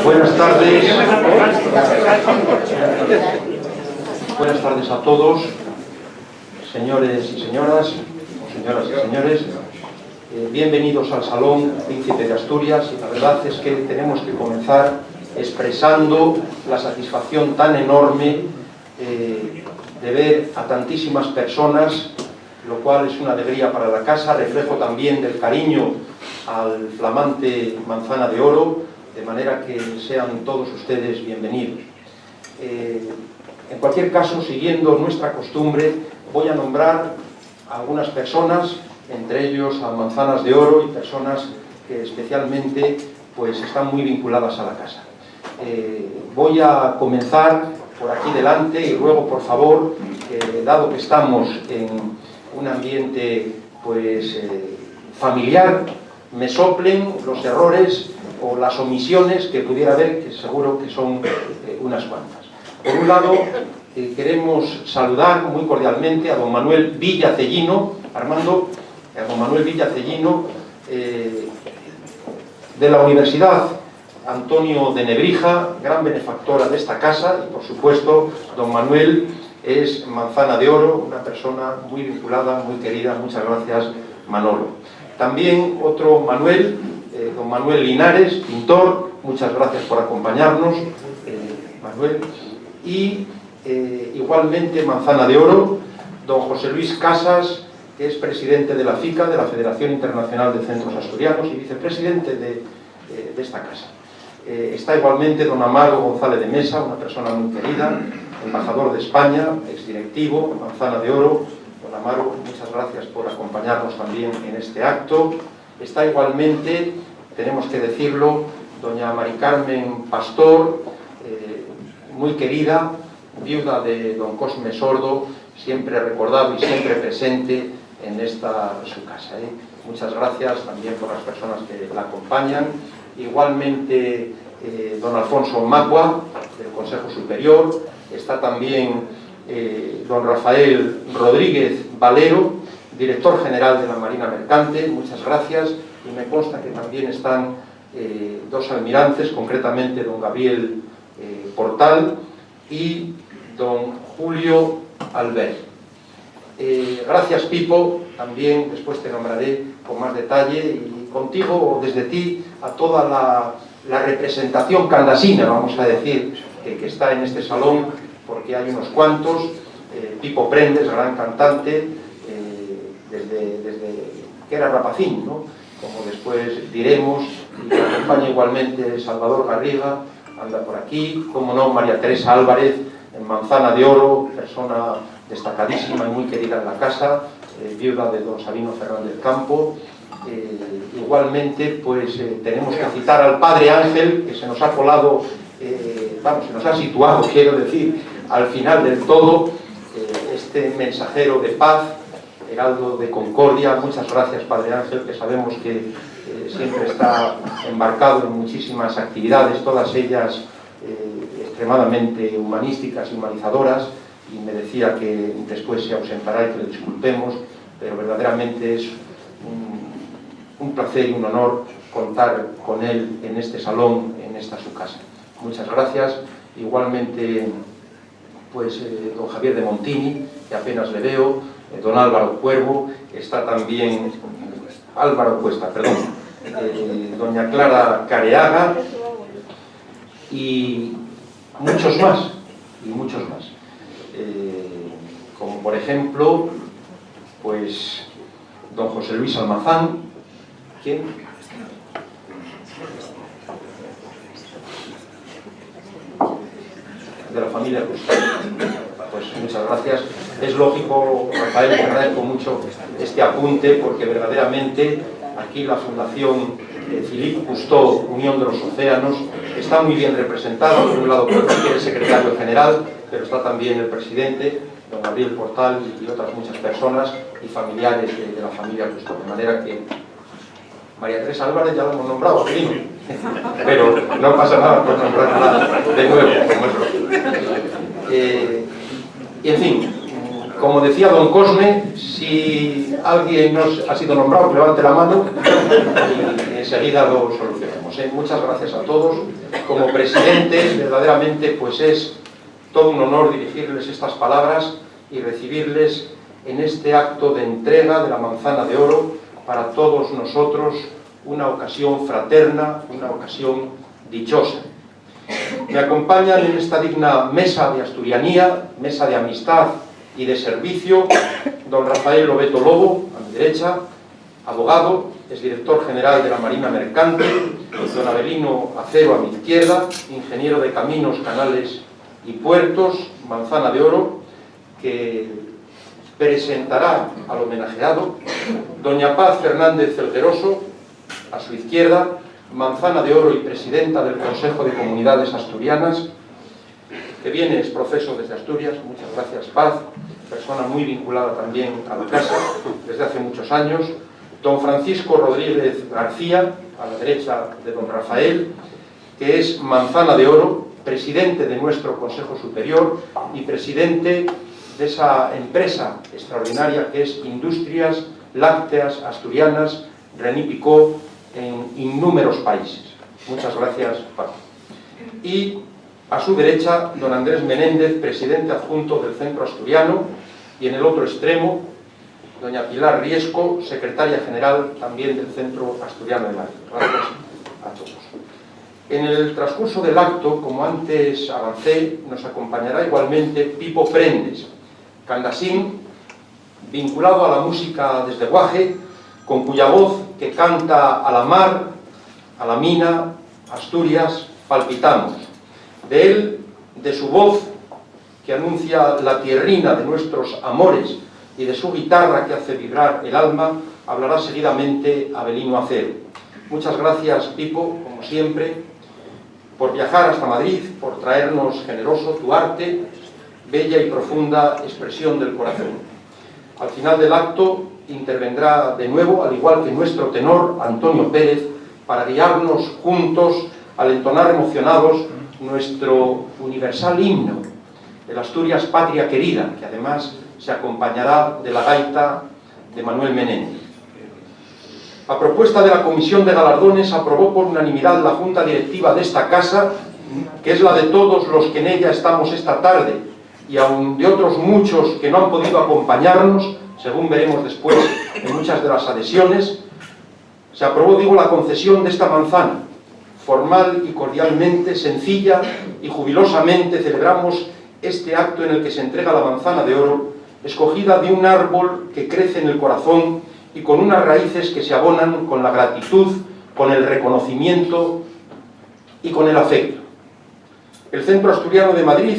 Buenas tardes. Buenas tardes a todos, señores y señoras, o señoras y señores. Bienvenidos al Salón Príncipe de Asturias. Y la verdad es que tenemos que comenzar expresando la satisfacción tan enorme de ver a tantísimas personas, lo cual es una alegría para la casa, reflejo también del cariño al flamante Manzana de Oro, de manera que sean todos ustedes bienvenidos. En cualquier caso, siguiendo nuestra costumbre, voy a nombrar a algunas personas, entre ellos a Manzanas de Oro y personas que especialmente pues, están muy vinculadas a la casa. Voy a comenzar por aquí delante y ruego, por favor, dado que estamos en un ambiente pues, familiar, me soplen los errores o las omisiones que pudiera haber, que seguro que son unas cuantas. Por un lado, queremos saludar muy cordialmente a don Manuel Villacellino, Armando, a don Manuel Villacellino, de la Universidad Antonio de Nebrija, gran benefactora de esta casa, y por supuesto, don Manuel es Manzana de Oro, una persona muy vinculada, muy querida. Muchas gracias, Manolo. También otro Manuel, don Manuel Linares, pintor, muchas gracias por acompañarnos, Manuel. Y igualmente Manzana de Oro, don José Luis Casas, que es presidente de la FICA, de la Federación Internacional de Centros Asturianos, y vicepresidente de esta casa. Está igualmente don Amaro González de Mesa, una persona muy querida, embajador de España, exdirectivo, Manzana de Oro. Don Amaro, muchas gracias por acompañarnos también en este acto. Está igualmente, tenemos que decirlo, doña Mari Carmen Pastor, muy querida, viuda de don Cosme Sordo, siempre recordado y siempre presente en esta su casa. Muchas gracias también por las personas que la acompañan. Igualmente don Alfonso Macua, del Consejo Superior. Está también don Rafael Rodríguez Valero, director general de la Marina Mercante. Muchas gracias. Y me consta que también están dos almirantes, concretamente don Gabriel Portal y don Julio Albert. Gracias, Pipo, también después te nombraré con más detalle, y contigo o desde ti a toda la representación candasina, vamos a decir, que está en este salón, porque hay unos cuantos. Pipo Prendes, gran cantante, desde que era rapacín, ¿no? Como después diremos, y que acompaña igualmente Salvador Garriga, anda por aquí, como no, María Teresa Álvarez, en Manzana de Oro, persona destacadísima y muy querida en la casa, viuda de don Sabino Fernández Campo. Igualmente, pues tenemos que citar al padre Ángel, que se nos ha colado, se nos ha situado, quiero decir, al final del todo, este mensajero de paz, heraldo de concordia. Muchas gracias, padre Ángel, que sabemos que siempre está embarcado en muchísimas actividades, todas ellas extremadamente humanísticas y humanizadoras, y me decía que después se ausentará y que le disculpemos, pero verdaderamente es un placer y un honor contar con él en este salón, en esta su casa. Muchas gracias. Igualmente, pues don Javier de Montini, que apenas le veo, don Álvaro Cuervo, está también Álvaro Cuesta, perdón, doña Clara Careaga y muchos más, como por ejemplo, pues don José Luis Almazán, ¿quién? De la familia Russo. Pues muchas gracias. Es lógico, Rafael, te agradezco mucho este apunte, porque verdaderamente aquí la Fundación Philippe Cousteau, Unión de los Océanos, está muy bien representada. Por un lado, creo que el secretario general, pero está también el presidente, don Gabriel Portal, y otras muchas personas y familiares de la familia Cousteau. De manera que María Teresa Álvarez ya lo hemos nombrado, ¿sí? Pero no pasa nada por nombrar nada de nuevo. Y en fin, como decía don Cosme, si alguien no ha sido nombrado, que levante la mano y enseguida lo solucionamos. agradecemos. Muchas gracias a todos. Como presidente, verdaderamente, pues es todo un honor dirigirles estas palabras y recibirles en este acto de entrega de la Manzana de Oro, para todos nosotros una ocasión fraterna, una ocasión dichosa. Me acompañan en esta digna mesa de asturianía, mesa de amistad y de servicio, don Rafael Lobeto Lobo, a mi derecha, abogado, es director general de la Marina Mercante, don Avelino Acero a mi izquierda, ingeniero de caminos, canales y puertos, Manzana de Oro, que presentará al homenajeado, doña Paz Fernández Celgueroso, a su izquierda, Manzana de Oro y presidenta del Consejo de Comunidades Asturianas, que viene es proceso desde Asturias. Muchas gracias, Paz, persona muy vinculada también a la casa desde hace muchos años. Don Francisco Rodríguez García, a la derecha de don Rafael, que es Manzana de Oro, presidente de nuestro Consejo Superior y presidente de esa empresa extraordinaria que es Industrias Lácteas Asturianas René Picó en innúmeros países. Muchas gracias, Paz. Y a su derecha, don Andrés Menéndez, presidente adjunto del Centro Asturiano, y en el otro extremo, doña Pilar Riesco, secretaria general también del Centro Asturiano de Madrid. Gracias a todos. En el transcurso del acto, como antes avancé, nos acompañará igualmente Pipo Prendes, candasín, vinculado a la música desde Guaje, con cuya voz que canta a la mar, a la mina, Asturias, palpitamos. De él, de su voz, que anuncia la tierrina de nuestros amores, y de su guitarra que hace vibrar el alma, hablará seguidamente Avelino Acero. Muchas gracias, Pipo, como siempre, por viajar hasta Madrid, por traernos generoso tu arte, bella y profunda expresión del corazón. Al final del acto intervendrá de nuevo, al igual que nuestro tenor, Antonio Pérez, para guiarnos juntos al entonar emocionados nuestro universal himno, el Asturias Patria Querida, que además se acompañará de la gaita de Manuel Menéndez. A propuesta de la Comisión de Galardones, aprobó por unanimidad la Junta Directiva de esta casa, que es la de todos los que en ella estamos esta tarde, y aun de otros muchos que no han podido acompañarnos, según veremos después en muchas de las adhesiones. Se aprobó, digo, la concesión de esta manzana. Formal y cordialmente, sencilla y jubilosamente celebramos este acto en el que se entrega la Manzana de Oro, escogida de un árbol que crece en el corazón y con unas raíces que se abonan con la gratitud, con el reconocimiento y con el afecto. El Centro Asturiano de Madrid,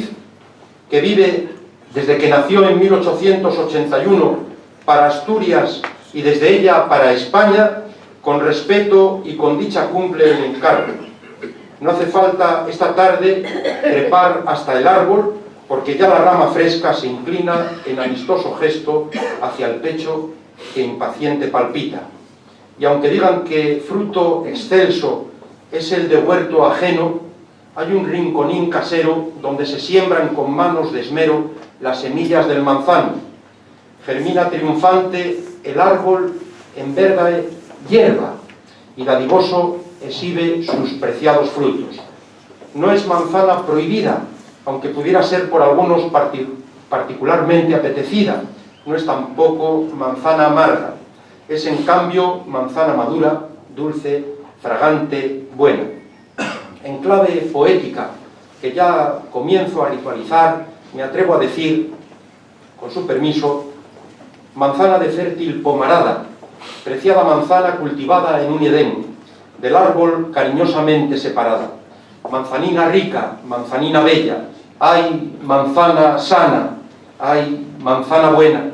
que vive desde que nació en 1881 para Asturias y desde ella para España, con respeto y con dicha cumple el encargo. No hace falta esta tarde trepar hasta el árbol, porque ya la rama fresca se inclina en amistoso gesto hacia el pecho que impaciente palpita. Y aunque digan que fruto excelso es el de huerto ajeno, hay un rinconín casero donde se siembran con manos de esmero las semillas del manzano. Germina triunfante el árbol en verde hierba y dadivoso exhibe sus preciados frutos. No es manzana prohibida, aunque pudiera ser por algunos particularmente apetecida. No es tampoco manzana amarga. Es en cambio manzana madura, dulce, fragante, buena. En clave poética, que ya comienzo a ritualizar, me atrevo a decir, con su permiso, manzana de fértil pomarada, preciada manzana cultivada en un Edén, del árbol cariñosamente separada. Manzanina rica, manzanina bella, ay, manzana sana, ay, manzana buena.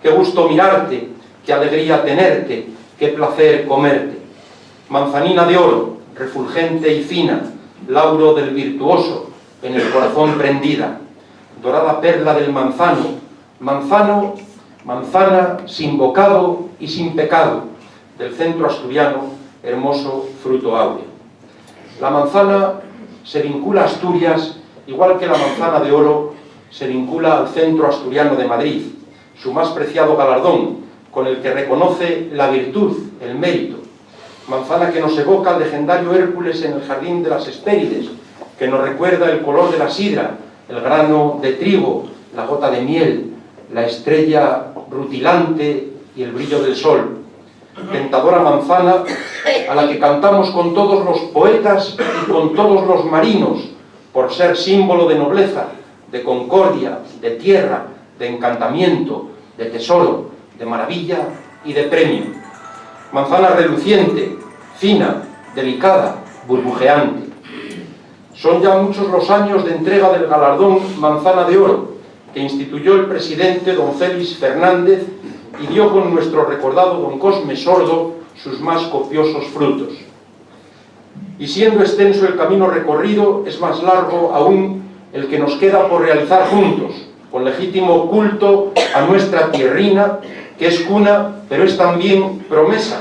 Qué gusto mirarte, qué alegría tenerte, qué placer comerte. Manzanina de oro, refulgente y fina, lauro del virtuoso, en el corazón prendida. Dorada perla del manzano, manzana sin bocado y sin pecado, del centro asturiano, hermoso fruto áureo. La manzana se vincula a Asturias, igual que la manzana de oro se vincula al Centro Asturiano de Madrid, su más preciado galardón, con el que reconoce la virtud, el mérito. manzana que nos evoca al legendario Hércules en el jardín de las Hespérides, que nos recuerda el color de la sidra, el grano de trigo, la gota de miel, la estrella rutilante y el brillo del sol. Tentadora manzana a la que cantamos con todos los poetas y con todos los marinos, por ser símbolo de nobleza, de concordia, de tierra, de encantamiento, de tesoro, de maravilla y de premio. Manzana reluciente, fina, delicada, burbujeante. Son ya muchos los años de entrega del galardón Manzana de Oro, que instituyó el presidente don Félix Fernández y dio con nuestro recordado don Cosme Sordo sus más copiosos frutos. Y siendo extenso el camino recorrido, es más largo aún el que nos queda por realizar juntos, con legítimo culto a nuestra tierrina, que es cuna, pero es también promesa,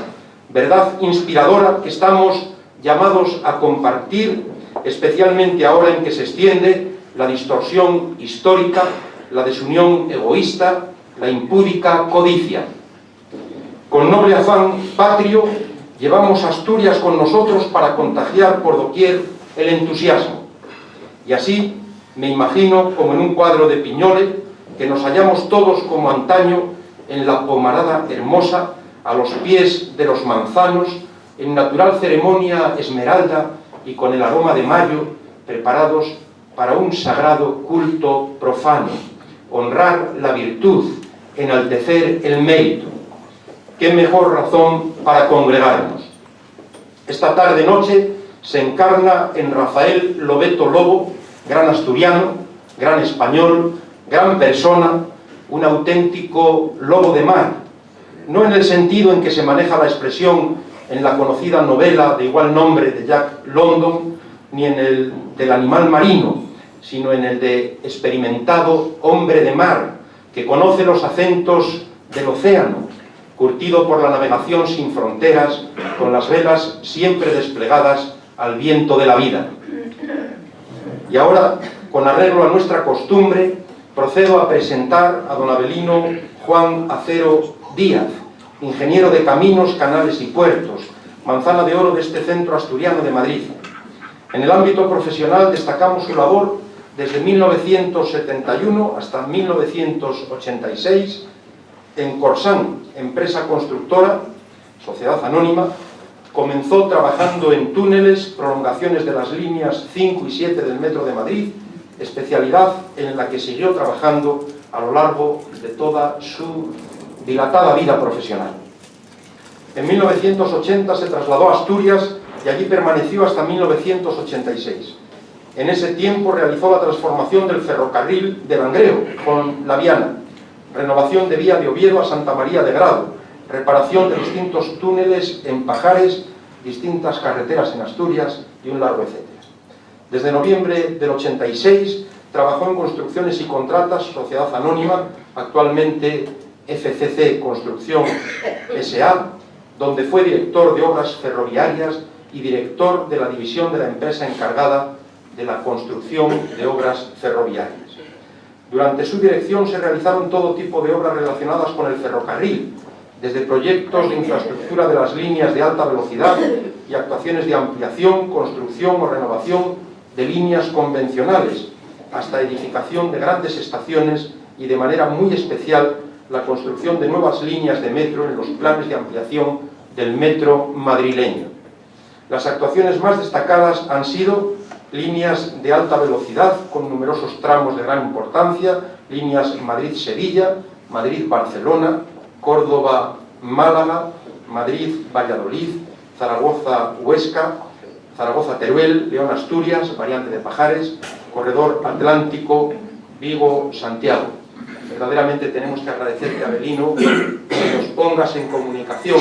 verdad inspiradora que estamos llamados a compartir, especialmente ahora en que se extiende la distorsión histórica, la desunión egoísta, la impúdica codicia. Con noble afán patrio, llevamos Asturias con nosotros para contagiar por doquier el entusiasmo. Y así me imagino, como en un cuadro de Piñole, que nos hallamos todos como antaño en la pomarada hermosa, a los pies de los manzanos, en natural ceremonia esmeralda y con el aroma de mayo, preparados para un sagrado culto profano, honrar la virtud, enaltecer el mérito. ¿Qué mejor razón para congregarnos? Esta tarde-noche se encarna en Rafael Lobeto Lobo, gran asturiano, gran español, gran persona, un auténtico lobo de mar, no en el sentido en que se maneja la expresión en la conocida novela de igual nombre de Jack London, ni en el del animal marino, sino en el de experimentado hombre de mar, que conoce los acentos del océano, curtido por la navegación sin fronteras, con las velas siempre desplegadas al viento de la vida. Y ahora, con arreglo a nuestra costumbre, procedo a presentar a don Avelino Juan Acero Díaz, ingeniero de caminos, canales y puertos, manzana de oro de este centro asturiano de Madrid. En el ámbito profesional destacamos su labor desde 1971 hasta 1986 en Corsan, empresa constructora, sociedad anónima. Comenzó trabajando en túneles, prolongaciones de las líneas 5 y 7 del Metro de Madrid, especialidad en la que siguió trabajando a lo largo de toda su dilatada vida profesional. En 1980 se trasladó a Asturias y allí permaneció hasta 1986. En ese tiempo realizó la transformación del ferrocarril de Langreo con La Viana, renovación de vía de Oviedo a Santa María de Grado, reparación de distintos túneles en Pajares, distintas carreteras en Asturias y un largo etcétera. Desde noviembre del 86 trabajó en Construcciones y Contratas, sociedad anónima, actualmente FCC Construcción S.A., donde fue director de obras ferroviarias y director de la división de la empresa encargada de la construcción de obras ferroviarias. Durante su dirección se realizaron todo tipo de obras relacionadas con el ferrocarril, desde proyectos de infraestructura de las líneas de alta velocidad y actuaciones de ampliación, construcción o renovación de líneas convencionales, hasta edificación de grandes estaciones y, de manera muy especial, la construcción de nuevas líneas de metro en los planes de ampliación del metro madrileño. Las actuaciones más destacadas han sido líneas de alta velocidad con numerosos tramos de gran importancia, líneas Madrid-Sevilla, Madrid-Barcelona, Córdoba-Málaga, Madrid-Valladolid, Zaragoza-Huesca, Zaragoza-Teruel, León-Asturias, variante de Pajares, Corredor Atlántico, Vigo-Santiago. Verdaderamente tenemos que agradecerte, Avelino, que nos pongas en comunicación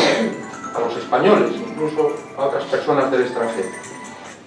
a los españoles, incluso a otras personas del extranjero.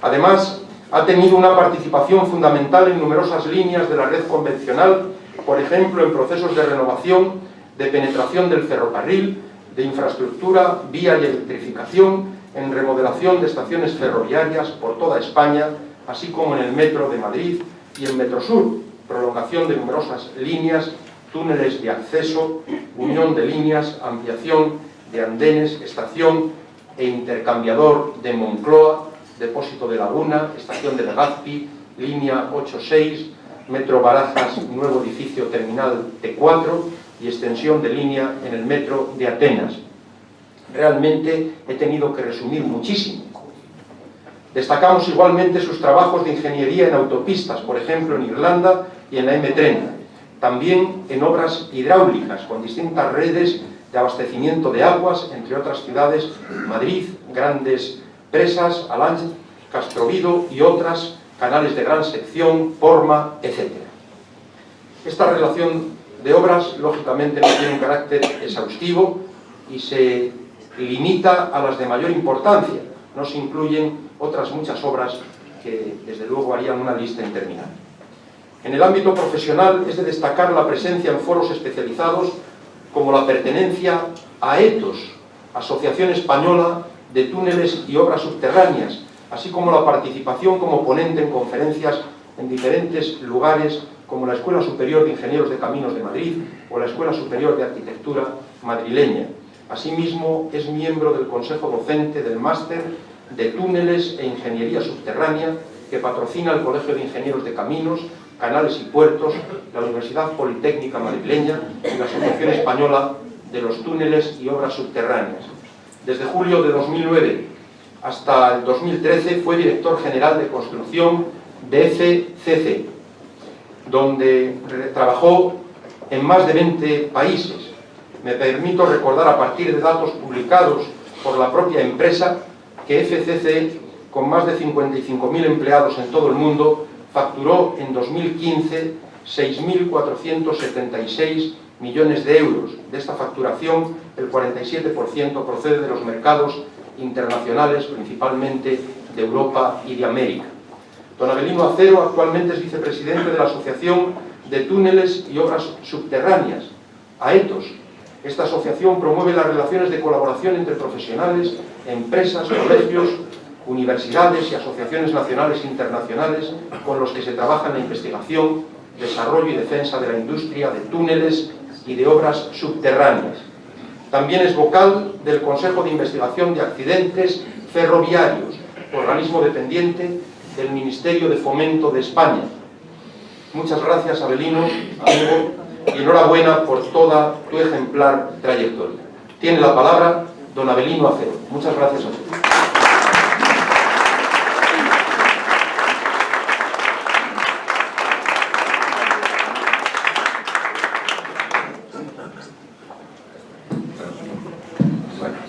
Además, ha tenido una participación fundamental en numerosas líneas de la red convencional, por ejemplo, en procesos de renovación, de penetración del ferrocarril, de infraestructura, vía y electrificación, en remodelación de estaciones ferroviarias por toda España, así como en el Metro de Madrid y en Metrosur, prolongación de numerosas líneas, túneles de acceso, unión de líneas, ampliación de andenes, estación e intercambiador de Moncloa, depósito de Laguna, estación de Legazpi, línea 8-6, metro Barajas, nuevo edificio terminal T4 y extensión de línea en el metro de Atenas. Realmente he tenido que resumir muchísimo. Destacamos igualmente sus trabajos de ingeniería en autopistas, por ejemplo en Irlanda y en la M30. También en obras hidráulicas, con distintas redes de abastecimiento de aguas, entre otras ciudades, Madrid, grandes presas, Alange, Castrovido y otras, canales de gran sección, Porma, etc. Esta relación de obras, lógicamente, no tiene un carácter exhaustivo y se limita a las de mayor importancia. No se incluyen otras muchas obras que, desde luego, harían una lista interminable. En el ámbito profesional es de destacar la presencia en foros especializados como la pertenencia a ETOS, Asociación Española de Túneles y Obras Subterráneas, así como la participación como ponente en conferencias en diferentes lugares como la Escuela Superior de Ingenieros de Caminos de Madrid o la Escuela Superior de Arquitectura madrileña. Asimismo, es miembro del Consejo Docente del Máster de Túneles e Ingeniería Subterránea que patrocina el Colegio de Ingenieros de Caminos, Canales y Puertos, la Universidad Politécnica Madrileña y la Asociación Española de los Túneles y Obras Subterráneas. Desde julio de 2009 hasta el 2013 fue director general de construcción de FCC, donde trabajó en más de 20 países. Me permito recordar, a partir de datos publicados por la propia empresa, que FCC, con más de 55.000 empleados en todo el mundo, facturó en 2015 6.476 millones de euros. De esta facturación, el 47% procede de los mercados internacionales, principalmente de Europa y de América. Don Avelino Acero actualmente es vicepresidente de la Asociación de Túneles y Obras Subterráneas, AETOS. Esta asociación promueve las relaciones de colaboración entre profesionales, empresas, colegios, universidades y asociaciones nacionales e internacionales con los que se trabaja en la investigación, desarrollo y defensa de la industria de túneles y de obras subterráneas. También es vocal del Consejo de Investigación de Accidentes Ferroviarios, organismo dependiente del Ministerio de Fomento de España. Muchas gracias, Avelino, amigo, y enhorabuena por toda tu ejemplar trayectoria. Tiene la palabra don Avelino Acero. Muchas gracias a usted.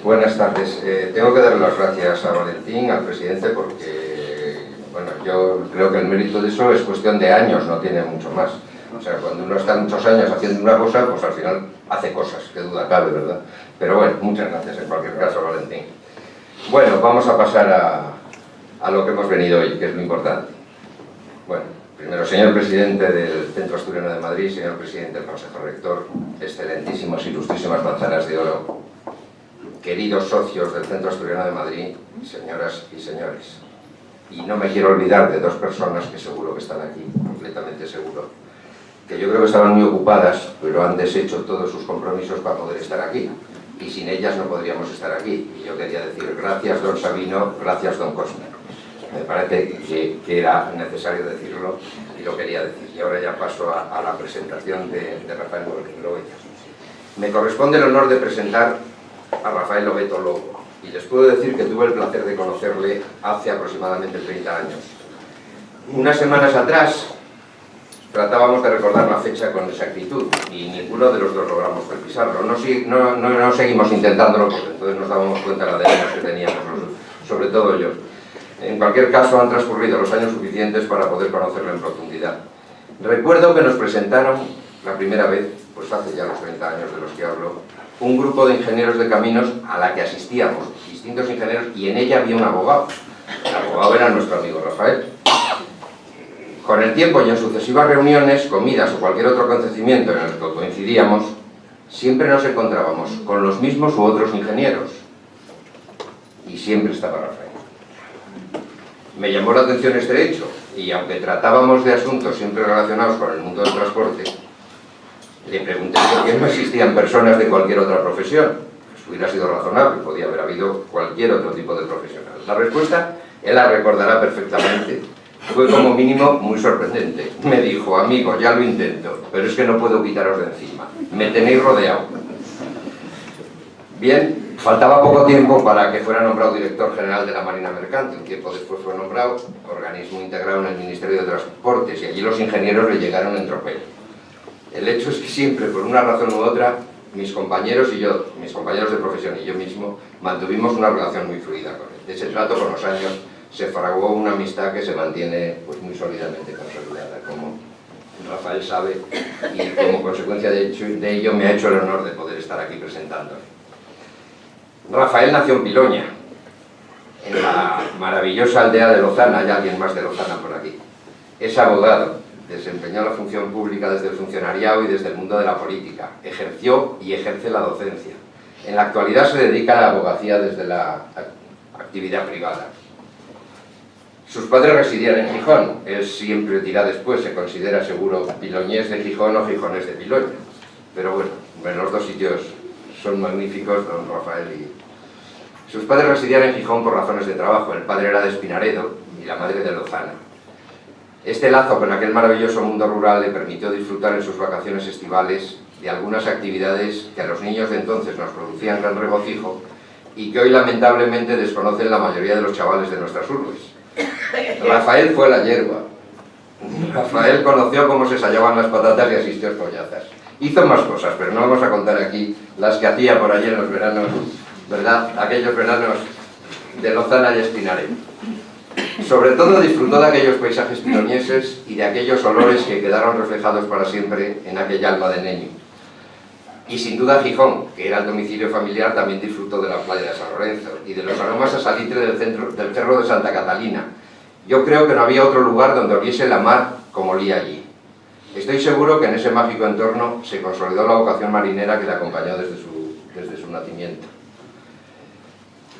Buenas tardes. Tengo que dar las gracias a Valentín, al presidente, porque bueno, yo creo que el mérito de eso es cuestión de años, no tiene mucho más. O sea, cuando uno está muchos años haciendo una cosa, pues al final hace cosas, qué duda cabe, ¿verdad? Pero bueno, muchas gracias en cualquier caso, Valentín. Bueno, vamos a pasar a lo que hemos venido hoy, que es lo importante. Bueno, primero, señor presidente del Centro Asturiano de Madrid, señor presidente del Consejo Rector, excelentísimos, ilustrísimas manzanas de oro, queridos socios del Centro Asturiano de Madrid, señoras y señores. Y no me quiero olvidar de dos personas que seguro que están aquí, completamente seguro, que yo creo que estaban muy ocupadas, pero han deshecho todos sus compromisos para poder estar aquí. Y sin ellas no podríamos estar aquí. Y yo quería decir gracias, don Sabino, gracias, don Cosme. Me parece que era necesario decirlo y lo quería decir. Y ahora ya paso a la presentación de Rafael Lobeto. Me corresponde el honor de presentar a Rafael Lobeto Lobo, y les puedo decir que tuve el placer de conocerle hace aproximadamente 30 años. Unas semanas atrás tratábamos de recordar la fecha con exactitud y ninguno de los dos logramos precisarlo. No seguimos intentándolo porque entonces nos dábamos cuenta de la deuda que teníamos, sobre todo yo. En cualquier caso, han transcurrido los años suficientes para poder conocerlo en profundidad. Recuerdo que nos presentaron la primera vez, pues hace ya los 30 años de los que hablo, un grupo de ingenieros de caminos a la que asistíamos, distintos ingenieros, y en ella había un abogado. El abogado era nuestro amigo Rafael. Con el tiempo y en sucesivas reuniones, comidas o cualquier otro acontecimiento en el que coincidíamos, siempre nos encontrábamos con los mismos u otros ingenieros. Y siempre estaba Rafael. Me llamó la atención este hecho, y aunque tratábamos de asuntos siempre relacionados con el mundo del transporte, le pregunté por qué no existían personas de cualquier otra profesión. hubiera sido razonable, podía haber habido cualquier otro tipo de profesional. La respuesta, él la recordará perfectamente, fue como mínimo muy sorprendente. Me dijo: amigo, ya lo intento, pero es que no puedo quitaros de encima, me tenéis rodeado. Bien, faltaba poco tiempo para que fuera nombrado director general de la Marina Mercante. Un tiempo después fue nombrado organismo integrado en el Ministerio de Transportes, y allí los ingenieros le llegaron en tropel. El hecho es que siempre, por una razón u otra, mis compañeros y yo, mis compañeros de profesión y yo mismo, mantuvimos una relación muy fluida con él. De ese trato, con los años, se fraguó una amistad que se mantiene pues, muy sólidamente consolidada, como Rafael sabe, y como consecuencia de ello me ha hecho el honor de poder estar aquí presentándole. Rafael nació en Piloña, en la maravillosa aldea de Lozana. Hay alguien más de Lozana por aquí. Es abogado, desempeñó la función pública desde el funcionariado y desde el mundo de la política. Ejerció y ejerce la docencia. En la actualidad se dedica a la abogacía desde la actividad privada. Sus padres residían en Gijón. Él siempre dirá después, se considera seguro piloñés de Gijón o gijonés de Piloña. Pero bueno, en los dos sitios son magníficos, don Rafael y... Sus padres residían en Gijón por razones de trabajo. El padre era de Espinaredo y la madre de Lozana. Este lazo con aquel maravilloso mundo rural le permitió disfrutar en sus vacaciones estivales de algunas actividades que a los niños de entonces nos producían gran regocijo y que hoy lamentablemente desconocen la mayoría de los chavales de nuestras urbes. Rafael fue la hierba. Rafael conoció cómo se sallaban las patatas y asistió a escollazas. Hizo más cosas, pero no vamos a contar aquí las que hacía por allí en los veranos, ¿verdad? Aquellos veranos de Lozana y Espinaredo. Sobre todo disfrutó de aquellos paisajes piloñeses y de aquellos olores que quedaron reflejados para siempre en aquella alma de niño. Y sin duda Gijón, que era el domicilio familiar, también disfrutó de la playa de San Lorenzo y de los aromas a salitre del cerro de Santa Catalina. Yo creo que no había otro lugar donde oliese la mar como olía allí. Estoy seguro que en ese mágico entorno se consolidó la vocación marinera que le acompañó desde su nacimiento.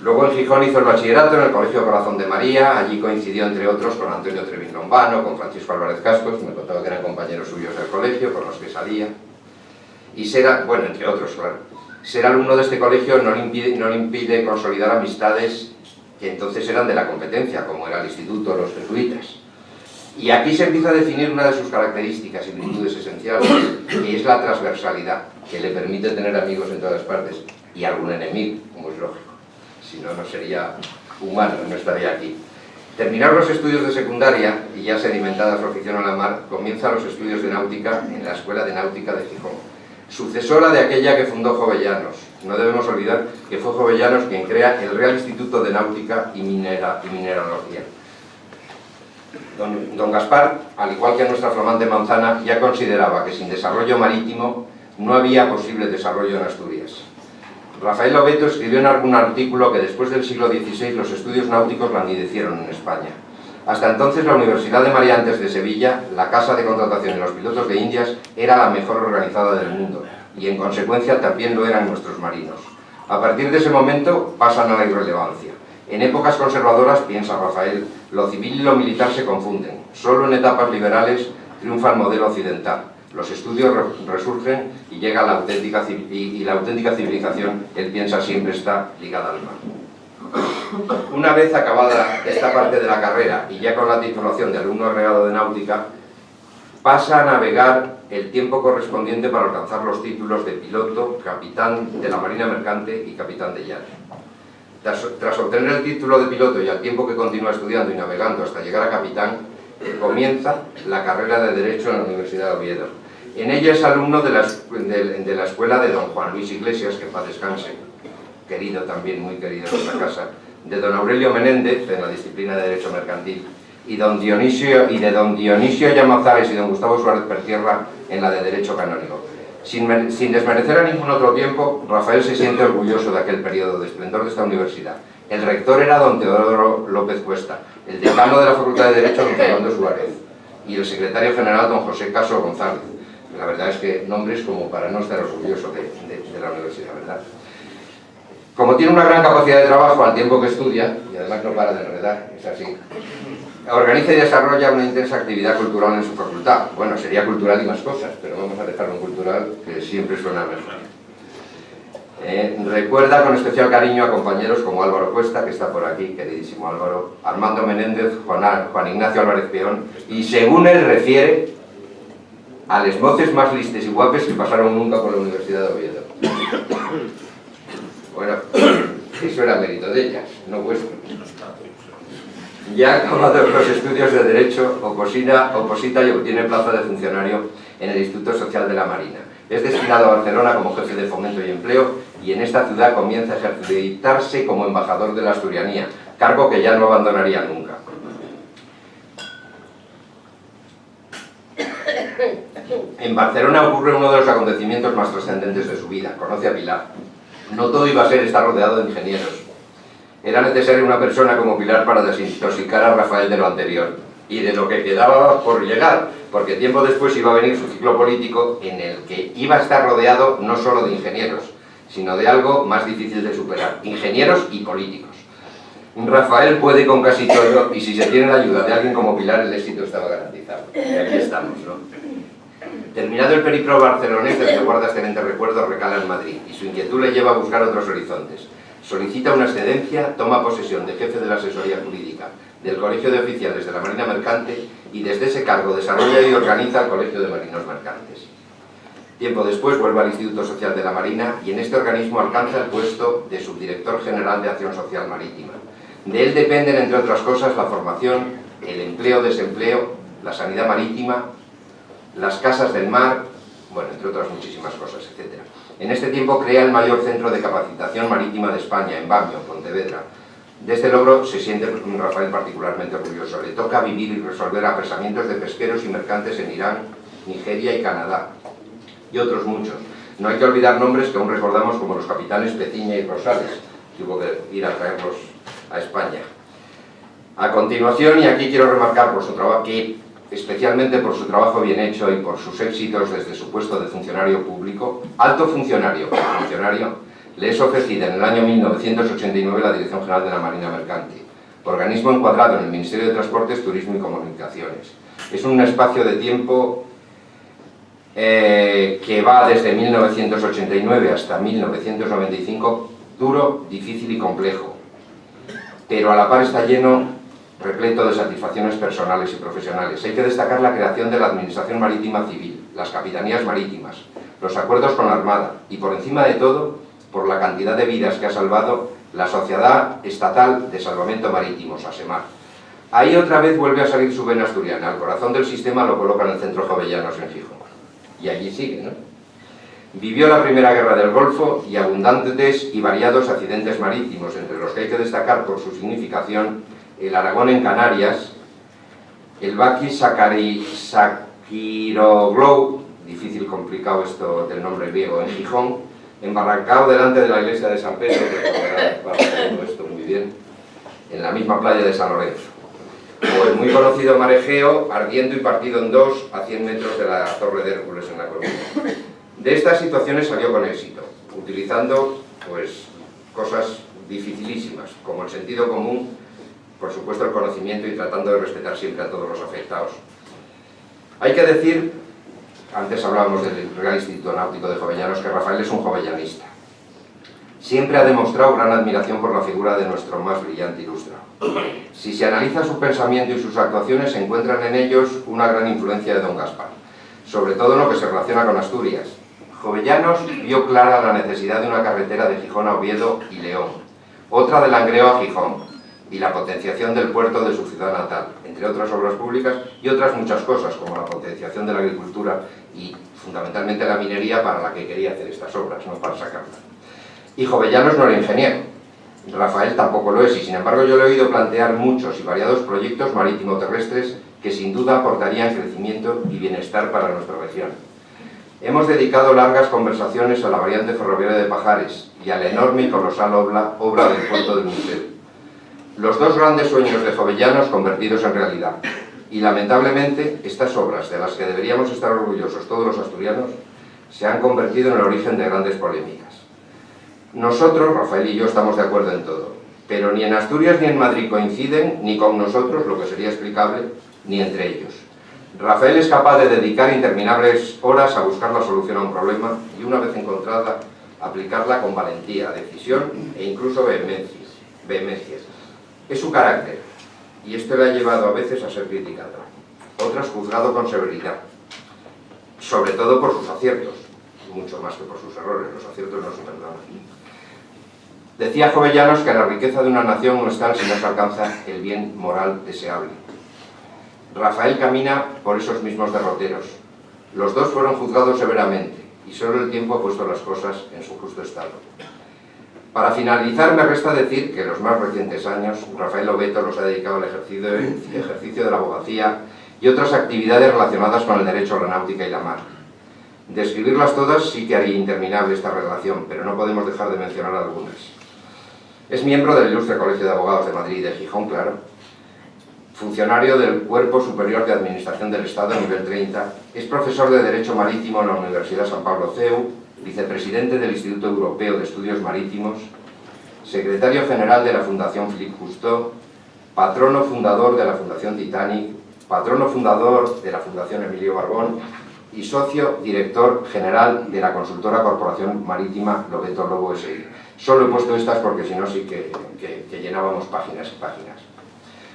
Luego en Gijón hizo el bachillerato en el Colegio Corazón de María. Allí coincidió, entre otros, con Antonio Trevín Lombano, con Francisco Álvarez Cascos, me contaba que eran compañeros suyos del colegio, con los que salía. Y ser, bueno, entre otros, claro. Ser alumno de este colegio no le impide consolidar amistades que entonces eran de la competencia, como era el instituto, los jesuitas. Y aquí se empieza a definir una de sus características y virtudes esenciales, que es la transversalidad, que le permite tener amigos en todas partes, y algún enemigo, como es lógico. Si no, no sería humano, no estaría aquí. Terminar los estudios de secundaria, y ya sedimentada su afición a la mar, comienza los estudios de náutica en la Escuela de Náutica de Gijón, sucesora de aquella que fundó Jovellanos. No debemos olvidar que fue Jovellanos quien crea el Real Instituto de Náutica y Mineralogía. Don Gaspar, al igual que nuestra flamante manzana, ya consideraba que sin desarrollo marítimo no había posible desarrollo en Asturias. Rafael Lobeto escribió en algún artículo que después del siglo XVI los estudios náuticos languidecieron en España. Hasta entonces la Universidad de Mariantes de Sevilla, la casa de contratación de los pilotos de Indias, era la mejor organizada del mundo y en consecuencia también lo eran nuestros marinos. A partir de ese momento pasan a la irrelevancia. En épocas conservadoras, piensa Rafael, lo civil y lo militar se confunden. Solo en etapas liberales triunfa el modelo occidental. Los estudios resurgen y llega la auténtica civilización, él piensa, siempre está ligada al mar. Una vez acabada esta parte de la carrera y ya con la titulación de alumno agregado de náutica, pasa a navegar el tiempo correspondiente para alcanzar los títulos de piloto, capitán de la Marina Mercante y capitán de yate. Tras obtener el título de piloto y al tiempo que continúa estudiando y navegando hasta llegar a capitán, comienza la carrera de Derecho en la Universidad de Oviedo. En ella es alumno de la escuela de don Juan Luis Iglesias, que en paz descanse, querido también, muy querido en nuestra casa, de don Aurelio Menéndez, en la disciplina de Derecho Mercantil, y de don Dionisio Llamazares y don Gustavo Suárez Pertierra en la de Derecho Canónico. Sin desmerecer a ningún otro tiempo, Rafael se siente orgulloso de aquel periodo de esplendor de esta universidad. El rector era don Teodoro López Cuesta, el decano de la Facultad de Derecho don Fernando Suárez y el secretario general don José Caso González. La verdad es que nombres como para no estar orgulloso de la universidad, ¿verdad? Como tiene una gran capacidad de trabajo al tiempo que estudia, y además no para de enredar, es así, organiza y desarrolla una intensa actividad cultural en su facultad. Bueno, sería cultural y más cosas, pero vamos a dejarlo en cultural, que siempre suena mejor. Recuerda con especial cariño a compañeros como Álvaro Cuesta, que está por aquí, queridísimo Álvaro, Armando Menéndez, Juan Ignacio Álvarez Peón, y según él refiere, a les moces más listes y guapes que pasaron nunca por la Universidad de Oviedo. Bueno, eso era mérito de ellas, no vuestro. Ya acabados los estudios de Derecho, oposita y obtiene plaza de funcionario en el Instituto Social de la Marina. Es destinado a Barcelona como jefe de Fomento y Empleo y en esta ciudad comienza a ejercitarse como embajador de la asturianía, cargo que ya no abandonaría nunca. En Barcelona ocurre uno de los acontecimientos más trascendentes de su vida. Conoce a Pilar. No todo iba a ser estar rodeado de ingenieros. Era necesaria una persona como Pilar para desintoxicar a Rafael de lo anterior y de lo que quedaba por llegar, porque tiempo después iba a venir su ciclo político en el que iba a estar rodeado no solo de ingenieros, sino de algo más difícil de superar: ingenieros y políticos. Rafael puede con casi todo, y si se tiene la ayuda de alguien como Pilar, el éxito estaba garantizado. Y aquí estamos, ¿no? Terminado el periplo barcelonés, del que guarda excelentes recuerdos, recala en Madrid, y su inquietud le lleva a buscar otros horizontes. Solicita una excedencia, toma posesión de jefe de la asesoría jurídica del Colegio de Oficiales de la Marina Mercante y desde ese cargo desarrolla y organiza el Colegio de Marinos Mercantes. Tiempo después vuelve al Instituto Social de la Marina y en este organismo alcanza el puesto de subdirector general de Acción Social Marítima. De él dependen, entre otras cosas, la formación, el empleo-desempleo, la sanidad marítima, las casas del mar, bueno, entre otras muchísimas cosas, etc. En este tiempo crea el mayor centro de capacitación marítima de España, en Bamio, Pontevedra. De este logro se siente Rafael particularmente orgulloso. Le toca vivir y resolver apresamientos de pesqueros y mercantes en Irán, Nigeria y Canadá, y otros muchos. No hay que olvidar nombres que aún recordamos, como los capitanes Petiña y Rosales, que hubo que ir a traerlos a España. A continuación, y aquí quiero remarcar por su trabajo, que especialmente por su trabajo bien hecho y por sus éxitos desde su puesto de funcionario público, alto funcionario, le es ofrecida en el año 1989 la Dirección General de la Marina Mercante, organismo encuadrado en el Ministerio de Transportes, Turismo y Comunicaciones. Es un espacio de tiempo que va desde 1989 hasta 1995, duro, difícil y complejo, pero a la par está lleno, repleto de satisfacciones personales y profesionales. Hay que destacar la creación de la Administración Marítima Civil, las capitanías marítimas, los acuerdos con la Armada y, por encima de todo, por la cantidad de vidas que ha salvado la Sociedad Estatal de Salvamento Marítimo, SASEMAR. Ahí otra vez vuelve a salir su vena asturiana. Al corazón del sistema lo coloca en el Centro Jovellanos en Gijón. Y allí sigue, ¿no? Vivió la Primera Guerra del Golfo y abundantes y variados accidentes marítimos, entre los que hay que destacar por su significación el Aragón en Canarias, el Baki Sakiroglou, difícil, complicado esto del nombre griego, en Gijón, embarrancado delante de la iglesia de San Pedro, que todo esto muy bien, en la misma playa de San Lorenzo. O el muy conocido Marejeo, ardiendo y partido en dos a 100 metros de la Torre de Hércules en La Coruña. De estas situaciones salió con éxito, utilizando pues cosas dificilísimas, como el sentido común, por supuesto el conocimiento y tratando de respetar siempre a todos los afectados. Hay que decir, antes hablábamos del Real Instituto Náutico de Jovellanos, que Rafael es un jovellanista. Siempre ha demostrado gran admiración por la figura de nuestro más brillante ilustrado. Si se analiza su pensamiento y sus actuaciones, se encuentran en ellos una gran influencia de don Gaspar, sobre todo en lo que se relaciona con Asturias. Jovellanos vio clara la necesidad de una carretera de Gijón a Oviedo y León, otra de Langreo a Gijón, y la potenciación del puerto de su ciudad natal, entre otras obras públicas y otras muchas cosas, como la potenciación de la agricultura y fundamentalmente la minería, para la que quería hacer estas obras, no para sacarla. Y Jovellanos no era ingeniero, Rafael tampoco lo es, y sin embargo yo le he oído plantear muchos y variados proyectos marítimo-terrestres que sin duda aportarían crecimiento y bienestar para nuestra región. Hemos dedicado largas conversaciones a la variante ferroviaria de Pajares y a la enorme y colosal obra del puerto del Musel. Los dos grandes sueños de Jovellanos convertidos en realidad. Y lamentablemente estas obras, de las que deberíamos estar orgullosos todos los asturianos, se han convertido en el origen de grandes polémicas. Nosotros, Rafael y yo, estamos de acuerdo en todo, pero ni en Asturias ni en Madrid coinciden, ni con nosotros, lo que sería explicable, ni entre ellos. Rafael es capaz de dedicar interminables horas a buscar la solución a un problema y una vez encontrada, aplicarla con valentía, decisión e incluso vehemencia. Es su carácter, y esto le ha llevado a veces a ser criticado, otras juzgado con severidad, sobre todo por sus aciertos, mucho más que por sus errores. Los aciertos no se perdonan. Decía Jovellanos que la riqueza de una nación no es tal si no se alcanza el bien moral deseable. Rafael camina por esos mismos derroteros. Los dos fueron juzgados severamente, y solo el tiempo ha puesto las cosas en su justo estado. Para finalizar, me resta decir que en los más recientes años Rafael Obeto los ha dedicado al ejercicio de la abogacía y otras actividades relacionadas con el derecho, la náutica y la mar. Describirlas todas sí que haría interminable esta relación, pero no podemos dejar de mencionar algunas. Es miembro del Ilustre Colegio de Abogados de Madrid y de Gijón, claro. Funcionario del Cuerpo Superior de Administración del Estado, nivel 30. Es profesor de Derecho Marítimo en la Universidad San Pablo CEU, vicepresidente del Instituto Europeo de Estudios Marítimos, secretario general de la Fundación Philippe Cousteau, patrono fundador de la Fundación Titanic, patrono fundador de la Fundación Emilio Barbón y socio director general de la consultora Corporación Marítima Lobeto Lobo S.I. Solo he puesto estas porque si no sí que llenábamos páginas y páginas.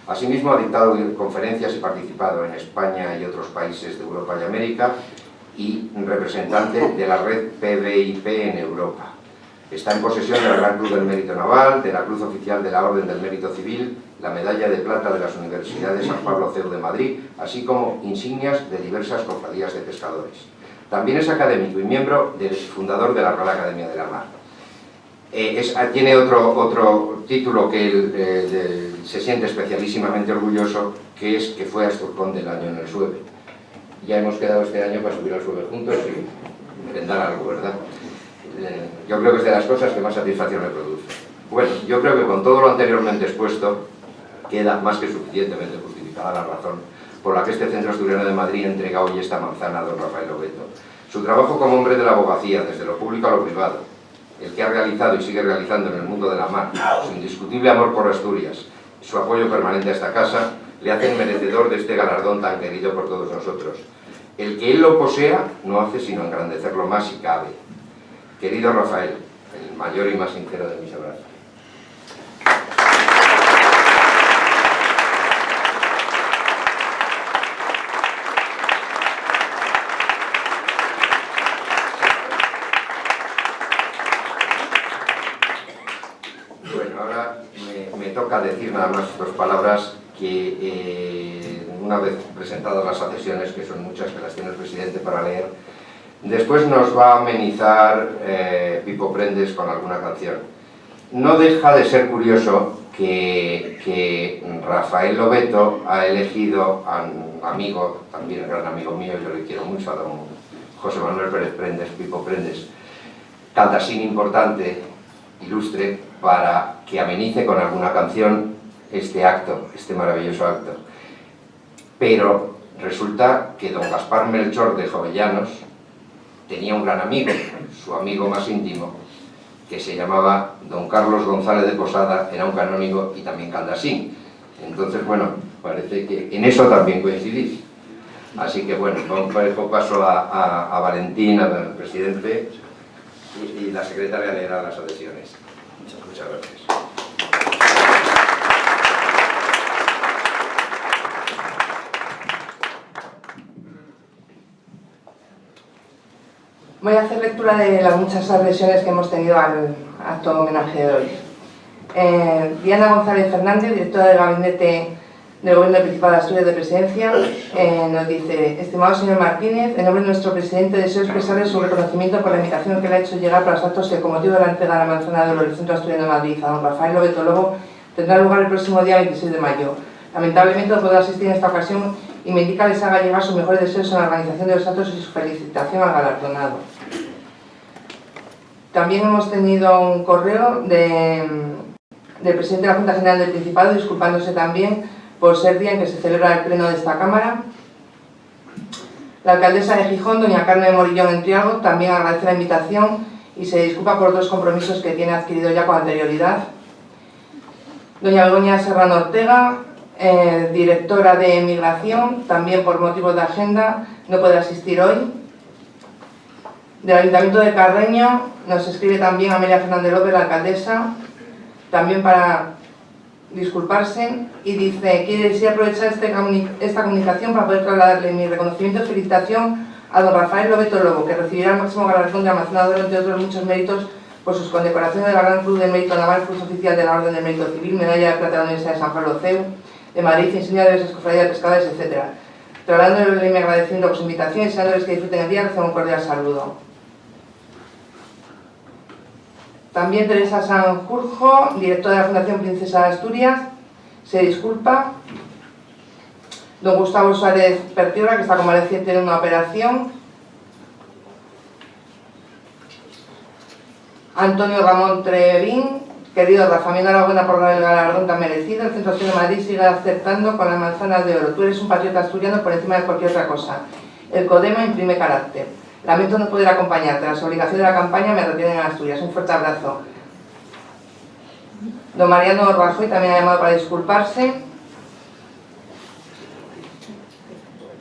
Asimismo ha dictado conferencias y participado en España y otros países de Europa y América, y representante de la red PBIP en Europa. Está en posesión de la Gran Cruz del Mérito Naval, de la Cruz Oficial de la Orden del Mérito Civil, la Medalla de Plata de las Universidades San Pablo CEU de Madrid, así como insignias de diversas cofradías de pescadores. También es académico y miembro del fundador de la Real Academia de la Mar. Tiene otro título que él se siente especialísimamente orgulloso, que es que fue Asturcón del Año en el Sueve. Ya hemos quedado este año para subir al Sueve juntos y merendar algo, ¿verdad? Yo creo que es de las cosas que más satisfacción me produce. Bueno, yo creo que con todo lo anteriormente expuesto, queda más que suficientemente justificada la razón por la que este Centro Asturiano de Madrid entrega hoy esta manzana a don Rafael Obeto. Su trabajo como hombre de la abogacía, desde lo público a lo privado, el que ha realizado y sigue realizando en el mundo de la mar, su indiscutible amor por Asturias, su apoyo permanente a esta casa, le hacen merecedor de este galardón tan querido por todos nosotros. El que él lo posea no hace sino engrandecerlo más si cabe. Querido Rafael, el mayor y más sincero de mis abrazos. Bueno, ahora me toca decir nada más dos palabras que una vez presentadas las adhesiones, que son muchas, que las tiene el presidente para leer, después nos va a amenizar Pipo Prendes con alguna canción. No deja de ser curioso que Rafael Obeto ha elegido a un amigo, también un gran amigo mío, yo le quiero mucho, a don José Manuel Pérez Prendes, Pipo Prendes, cantautor importante, ilustre, para que amenice con alguna canción este acto, este maravilloso acto. Pero resulta que don Gaspar Melchor de Jovellanos tenía un gran amigo, su amigo más íntimo, que se llamaba don Carlos González de Posada, era un canónigo y también caldasín. Entonces, bueno, parece que en eso también coincidís. Así que, bueno, paso a Valentín, al presidente, y la secretaria leerá las adhesiones. Muchas gracias. Voy a hacer lectura de las muchas adhesiones que hemos tenido al acto homenaje de hoy. Diana González Fernández, directora del Gabinete del Gobierno del Principado de Asturias de Presidencia, nos dice: estimado señor Martínez, en nombre de nuestro presidente deseo expresarle su reconocimiento por la invitación que le ha hecho llegar para los actos que, con motivo de la entrega de la manzana de oro del Centro Asturiano de Madrid a don Rafael Obeto Lobo, tendrá lugar el próximo día 26 de mayo. Lamentablemente no puedo asistir en esta ocasión y me indica que les haga llegar sus mejores deseos en la organización de los actos y su felicitación al galardonado. También hemos tenido un correo del presidente de la Junta General del Principado, disculpándose también por ser día en que se celebra el pleno de esta Cámara. La alcaldesa de Gijón, doña Carmen Morillón Entriago, también agradece la invitación y se disculpa por otros compromisos que tiene adquirido ya con anterioridad. Doña Begoña Serrano Ortega, directora de Migración, también por motivos de agenda no puede asistir hoy. Del Ayuntamiento de Carreño nos escribe también Amelia Fernández López, la alcaldesa, también para disculparse, y dice: quiere aprovechar esta comunicación para poder trasladarle mi reconocimiento y felicitación a don Rafael Lobeto Lobo, que recibirá el máximo galardón de Almazana de Oro, entre otros muchos méritos, por sus condecoraciones de la Gran Cruz del Mérito Naval, Cruz Oficial de la Orden del Mérito Civil, Medalla de Plata de la Universidad de San Pablo CEU, de Madrid, insignia de diversas cofradías de pescadores, etc. Trasladándole mi agradecimiento por su invitación y deseándoles que disfruten el día, reciban un cordial saludo. También Teresa Sanjurjo, directora de la Fundación Princesa de Asturias, se disculpa. Don Gustavo Suárez Pertiora, que está convaleciente de una operación. Antonio Ramón Trevín, querido Rafa, mi enhorabuena por el galardón tan merecido. El Centro Asturiano de Madrid sigue acertando con las manzanas de oro. Tú eres un patriota asturiano por encima de cualquier otra cosa. El CODEMA imprime carácter. Lamento no poder acompañarte. Las obligaciones de la campaña me retienen en Asturias. Un fuerte abrazo. Don Mariano Rajoy también ha llamado para disculparse.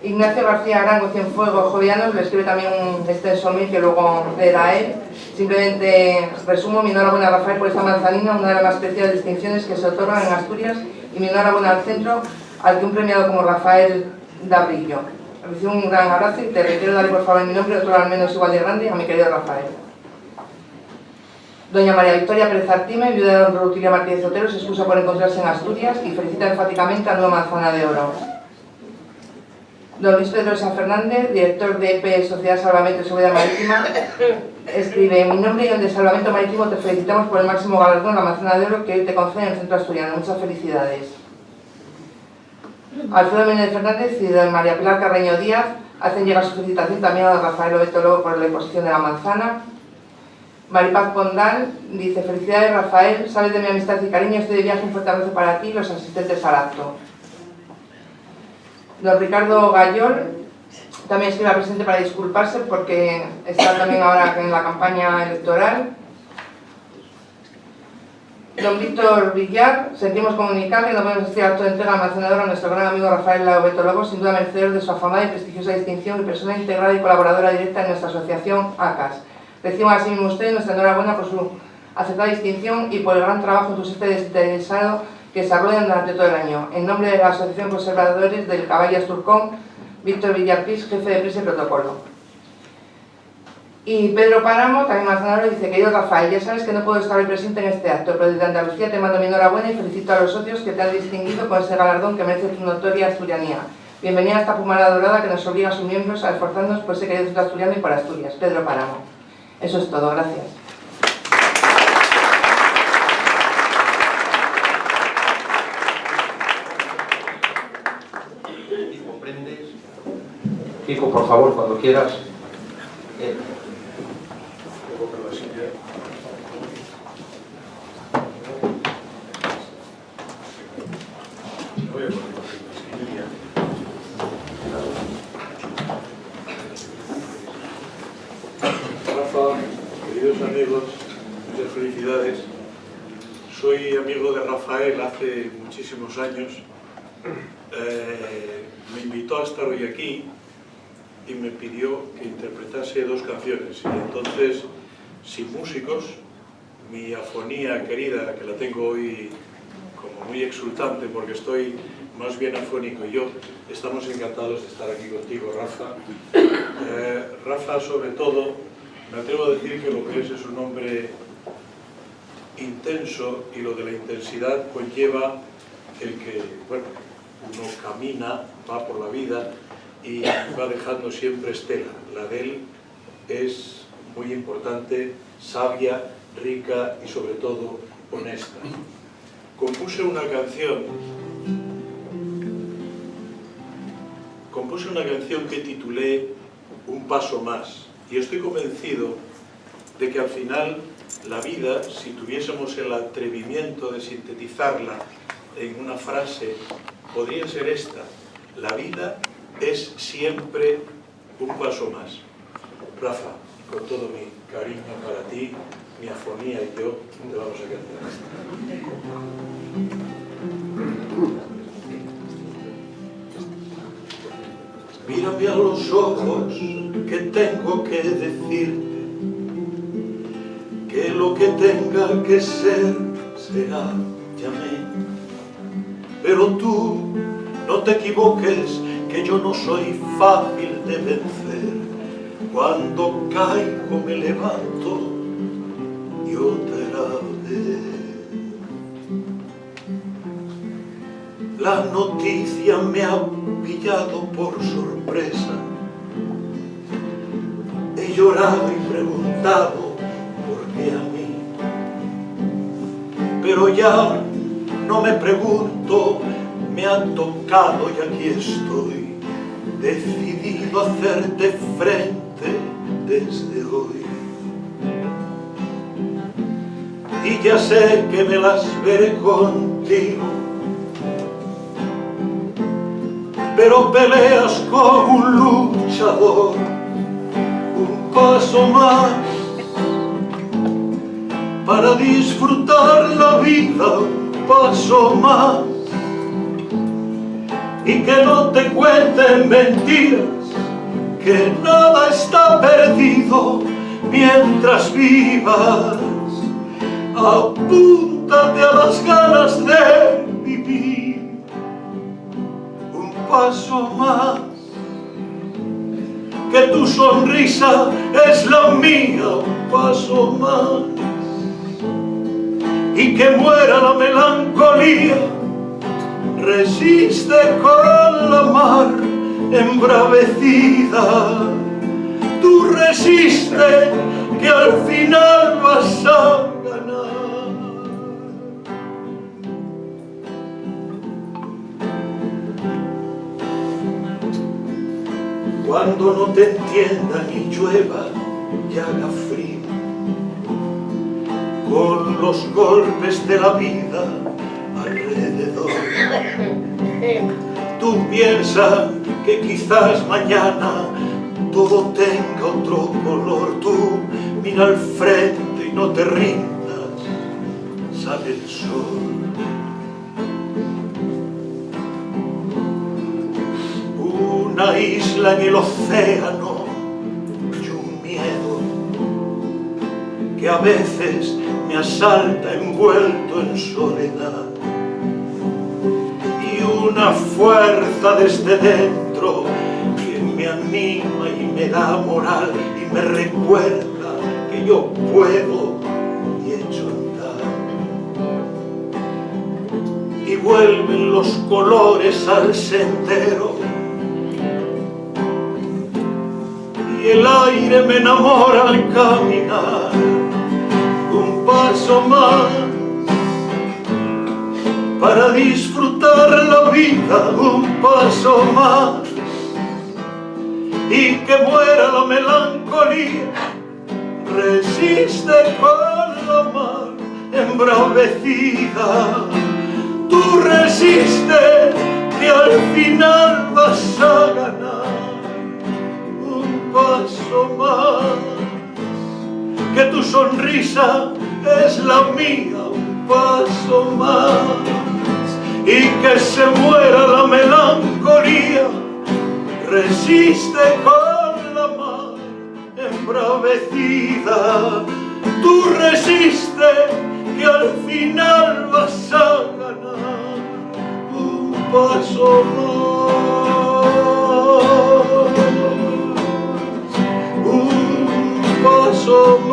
Ignacio García Arango, Cienfuegos Jovianos, le escribe también un extenso mail que luego leerá él. Simplemente resumo: mi enhorabuena a Rafael por esta manzanina, una de las más preciadas distinciones que se otorgan en Asturias, y mi enhorabuena al centro, al que un premiado como Rafael da brillo. Recibo un gran abrazo y te requiero darle por favor en mi nombre otro al menos igual de grande a mi querido Rafael. Doña María Victoria Pérez Artime, viuda de don Rutilio Martínez Otero, se excusa por encontrarse en Asturias y felicita enfáticamente a Nueva Manzana de Oro. Don Luis Pedro San Fernández, director de EP Sociedad Salvamento y Seguridad Marítima, escribe: en mi nombre y el de Salvamento Marítimo te felicitamos por el máximo galardón, la Manzana de Oro, que hoy te concede en el Centro Asturiano. Muchas felicidades. Alfredo Méndez Fernández y don María Pilar Carreño Díaz hacen llegar su felicitación también a don Rafael Lobeto Lobo por la imposición de la manzana. Maripaz Pondal dice: felicidades Rafael, sabes de mi amistad y cariño, estoy de viaje, un fuerte abrazo para ti y los asistentes al acto. Don Ricardo Gallol también escribe al presidente para disculparse porque está también ahora en la campaña electoral. Don Víctor Villar, sentimos comunicar que no podemos asistir al acto de entrega al manzanador a nuestro gran amigo Rafael Lobeto Lobo, sin duda merecedor de su afamada y prestigiosa distinción y persona integrada y colaboradora directa en nuestra asociación ACAS. Reciban asimismo ustedes nuestra enhorabuena por su aceptada distinción y por el gran trabajo entusiasta y desinteresado que desarrollan durante todo el año. En nombre de la Asociación Conservadores del Caballo Asturcón, Víctor Villarpís, jefe de presa y protocolo. Y Pedro Páramo, también manzanador, dice: querido Rafael, ya sabes que no puedo estar hoy presente en este acto, pero desde Andalucía te mando mi enhorabuena y felicito a los socios que te han distinguido con ese galardón que merece tu notoria asturianía. Bienvenida a esta pomada dorada que nos obliga a sus miembros a esforzarnos por ese querido centro asturiano y por Asturias. Pedro Páramo. Eso es todo, gracias. Kiko, por favor, cuando quieras. Rafa, queridos amigos, muchas felicidades. Soy amigo de Rafael hace muchísimos años. Me invitó a estar hoy aquí y me pidió que interpretase dos canciones, y entonces, sin músicos, mi afonía querida, que la tengo hoy como muy exultante porque estoy más bien afónico, y yo estamos encantados de estar aquí contigo, Rafa. Rafa, sobre todo, me atrevo a decir que lo que es un hombre intenso, y lo de la intensidad conlleva el que, bueno, uno camina, va por la vida y va dejando siempre estela. La de él es muy importante, sabia, rica y sobre todo honesta. Compuse una canción que titulé Un paso más, y estoy convencido de que al final la vida, si tuviésemos el atrevimiento de sintetizarla en una frase, podría ser esta: la vida es siempre un paso más. Rafa, con todo mi cariño para ti, mi afonía y yo, te vamos a cantar esta. Mírame a los ojos, que tengo que decirte lo que tenga que ser será, llamé. Pero tú no te equivoques, que yo no soy fácil de vencer. Cuando caigo me levanto y otra vez. La noticia me ha pillado por sorpresa. He llorado y preguntado por qué a mí. Pero ya no me pregunto, me ha tocado y aquí estoy, decidido a hacerte frente desde hoy. Y ya sé que me las veré contigo, pero peleas como un luchador. Un paso más para disfrutar la vida, un paso más, y que no te cuenten mentiras, que nada está perdido mientras vivas. Apúntate a las ganas de vivir, un paso más, que tu sonrisa es la mía, un paso más, y que muera la melancolía. Resiste con la mar embravecida, tú resiste, que al final vas a ganar. Cuando no te entiendan y llueva y haga frío, con los golpes de la vida alrededor, tú piensas que quizás mañana todo tenga otro color. Tú mira al frente y no te rindas, sale el sol. Una isla en el océano y un miedo que a veces me asalta envuelto en soledad, y una fuerza desde dentro que me anima y me da moral y me recuerda que yo puedo y echo a andar. Y vuelven los colores al sendero y el aire me enamora al caminar. Un paso más para disfrutar la vida, un paso más, y que muera la melancolía. Resiste con la mar embravecida, tú resiste, que al final vas a ganar. Un paso más, que tu sonrisa es la mía, un paso más, y que se muera la melancolía. Resiste con la mar embravecida, tú resiste, que al final vas a ganar. Un paso más, un paso más,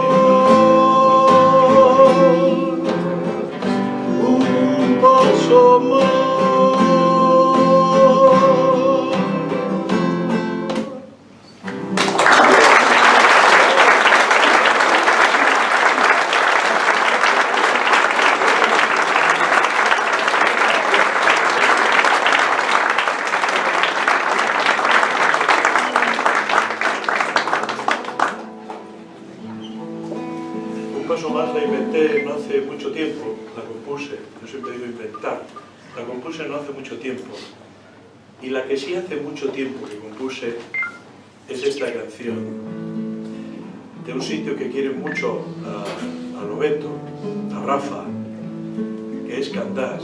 un paso más. La inventé no hace mucho tiempo, la compuse, yo siempre digo inventar, la compuse no hace mucho tiempo, y la que sí hace mucho tiempo que compuse es esta canción, de un sitio que quiere mucho a Lobeto, a Rafa, que es Candás.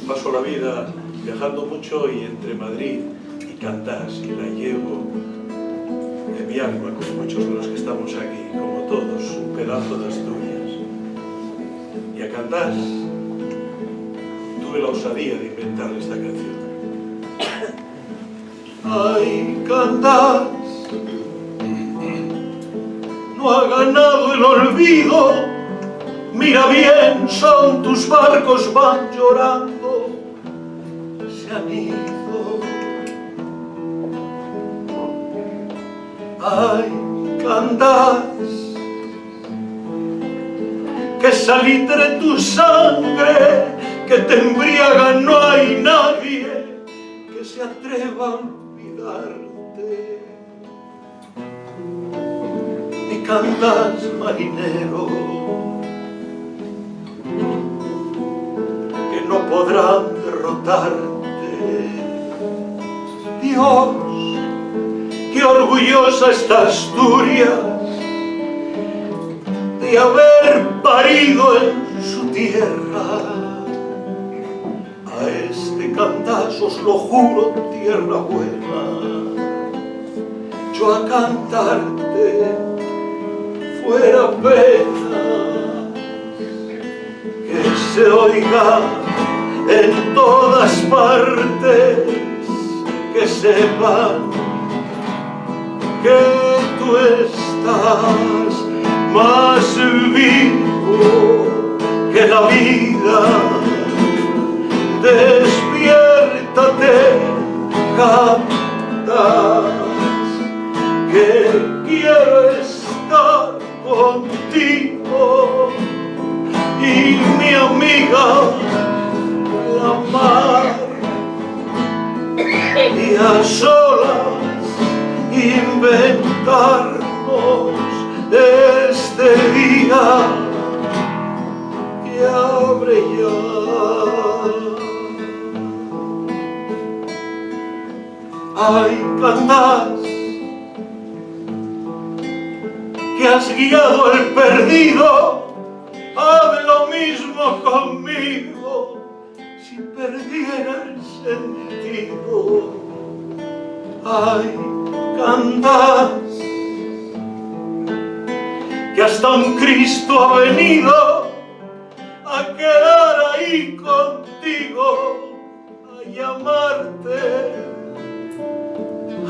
Paso la vida viajando mucho y entre Madrid y Candás, que la llevo en mi alma, como muchos de los que estamos aquí, como todos, un pedazo de Asturias. y a Candás tuve la osadía de inventarle esta canción. Ay, Candás, no ha ganado el olvido, mira bien, son tus barcos, van llorando, se han ido. Ay, Candás, que salitre tu sangre, que te embriaga, no hay nadie que se atreva a olvidarte. Mi Candás marinero, que no podrán derrotarte. Dios, qué orgullosa está Asturias de haber parido en su tierra. A este Candás os lo juro, tierra buena, yo a cantarte fuera pena que se oiga en todas partes, que sepan que tú estás más vivo que la vida. Despiértate, Candás, que quiero estar contigo y mi amiga la mar, y a solas inventarnos este día que abre ya. Ay, Candás, que has guiado al perdido, haz lo mismo conmigo, si perdiera el sentido. Ay, Candás, que hasta un Cristo ha venido a quedar ahí contigo, a llamarte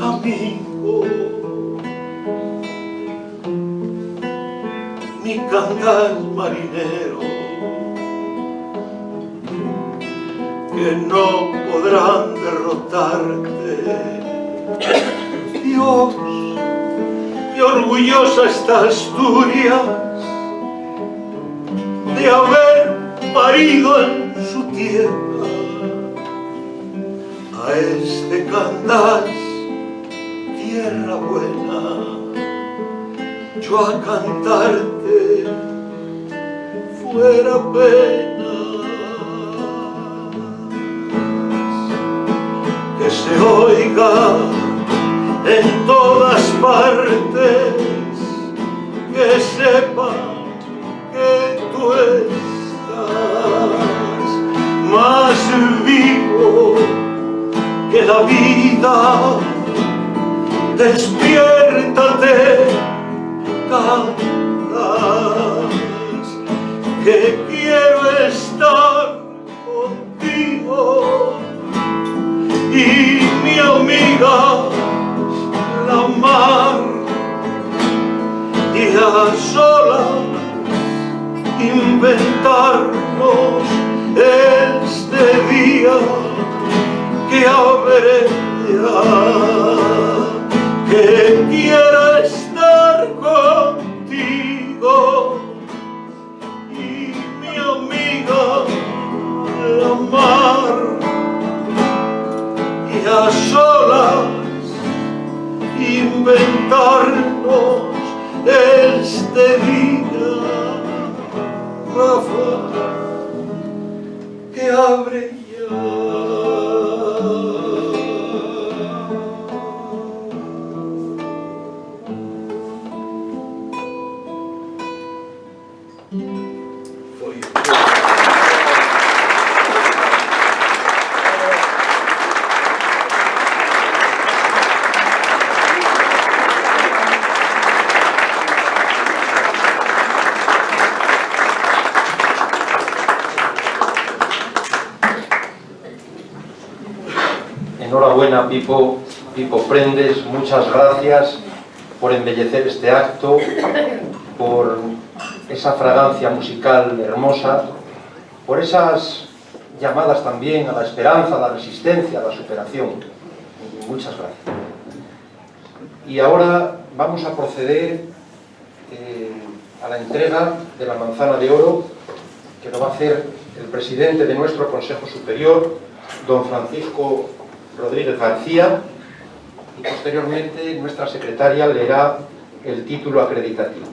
amigo. Mi Candás marinero, que no podrán derrotarte. Dios, qué orgullosa está Asturias de haber parido en su tierra. A este Candás, tierra buena, yo a cantarte fuera pena. Que se oiga en todas partes, que sepan que tú estás más vivo que la vida. Despiértate, Candás, que quiero estar contigo y mi amiga la mar, y a solas inventarnos este día que habré ya, que quiero estar contigo y mi amiga la mar, y a solas inventarnos este día, Rafa, que abre ya. Enhorabuena, Pipo Prendes, muchas gracias por embellecer este acto, por esa fragancia musical hermosa, por esas llamadas también a la esperanza, a la resistencia, a la superación. Muchas gracias. Y ahora vamos a proceder a la entrega de la manzana de oro, que lo va a hacer el presidente de nuestro Consejo Superior, don Francisco Rodríguez García, y posteriormente nuestra secretaria leerá el título acreditativo.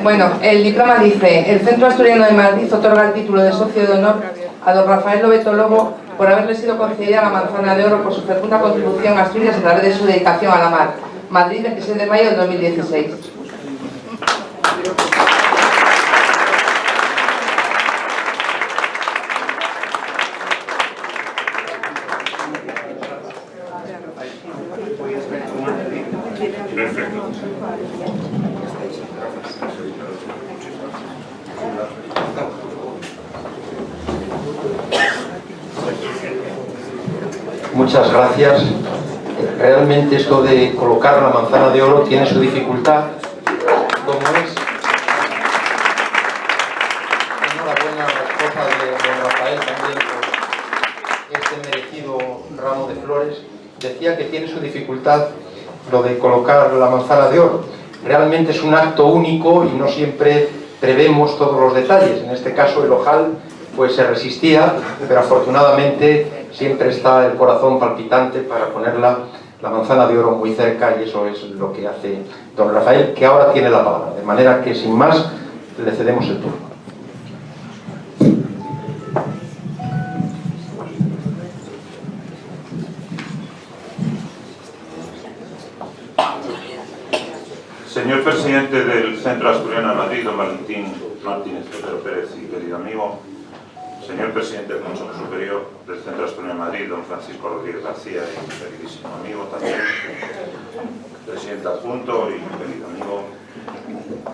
Bueno, el diploma dice: el Centro Asturiano de Madrid otorga el título de socio de honor a don Rafael Lobeto Lobo por haberle sido concedida la manzana de oro por su fecunda contribución a Asturias a través de su dedicación a la mar. Madrid, 26 de mayo de 2016. Muchas gracias. Realmente esto de colocar la manzana de oro tiene su dificultad, como es. Enhorabuena a la esposa de don Rafael también por este merecido ramo de flores. Decía que tiene su dificultad lo de colocar la manzana de oro. Realmente es un acto único y no siempre prevemos todos los detalles. En este caso el ojal pues se resistía, pero afortunadamente siempre está el corazón palpitante para poner la manzana de oro muy cerca, y eso es lo que hace don Rafael, que ahora tiene la palabra, de manera que sin más le cedemos el turno. Señor presidente del Centro Asturiano de Madrid, don Valentín Martínez Otero Pérez, y querido amigo, señor presidente del Consejo Superior del Centro Asturiano de Madrid, don Francisco Rodríguez García, y mi queridísimo amigo también, presidente adjunto y querido amigo,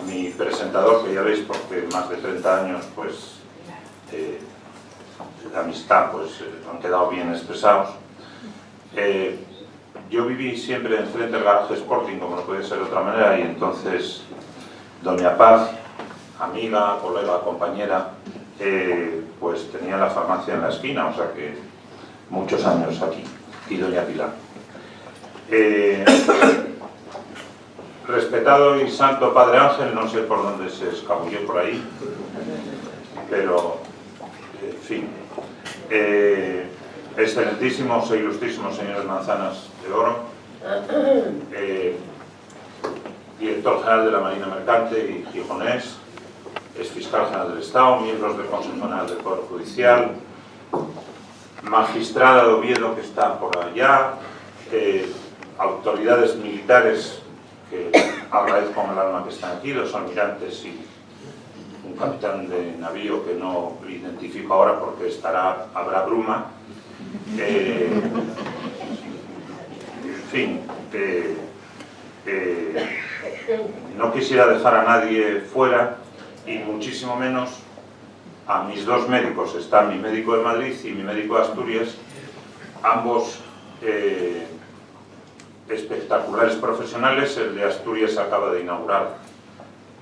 mi presentador, que ya veis porque más de 30 años pues de amistad pues han quedado bien expresados. Yo viví siempre enfrente del garaje Sporting, como no puede ser de otra manera, y entonces doña Paz, amiga, colega, compañera, pues tenía la farmacia en la esquina, o sea que muchos años aquí, y doña Pilar. Respetado y santo Padre Ángel, no sé por dónde se escabulló por ahí. pero, en fin. Excelentísimos e ilustrísimos señores Manzanas de Oro, director general de la Marina Mercante y gijonés, ex fiscal general del Estado, miembros del Consejo General del Poder Judicial, magistrada de Oviedo que está por allá, autoridades militares que agradezco con el alma que están aquí, los almirantes y un capitán de navío que no identifico ahora porque habrá bruma. En fin, no quisiera dejar a nadie fuera y muchísimo menos a mis dos médicos. Está mi médico de Madrid y mi médico de Asturias, ambos espectaculares profesionales. El de Asturias acaba de inaugurar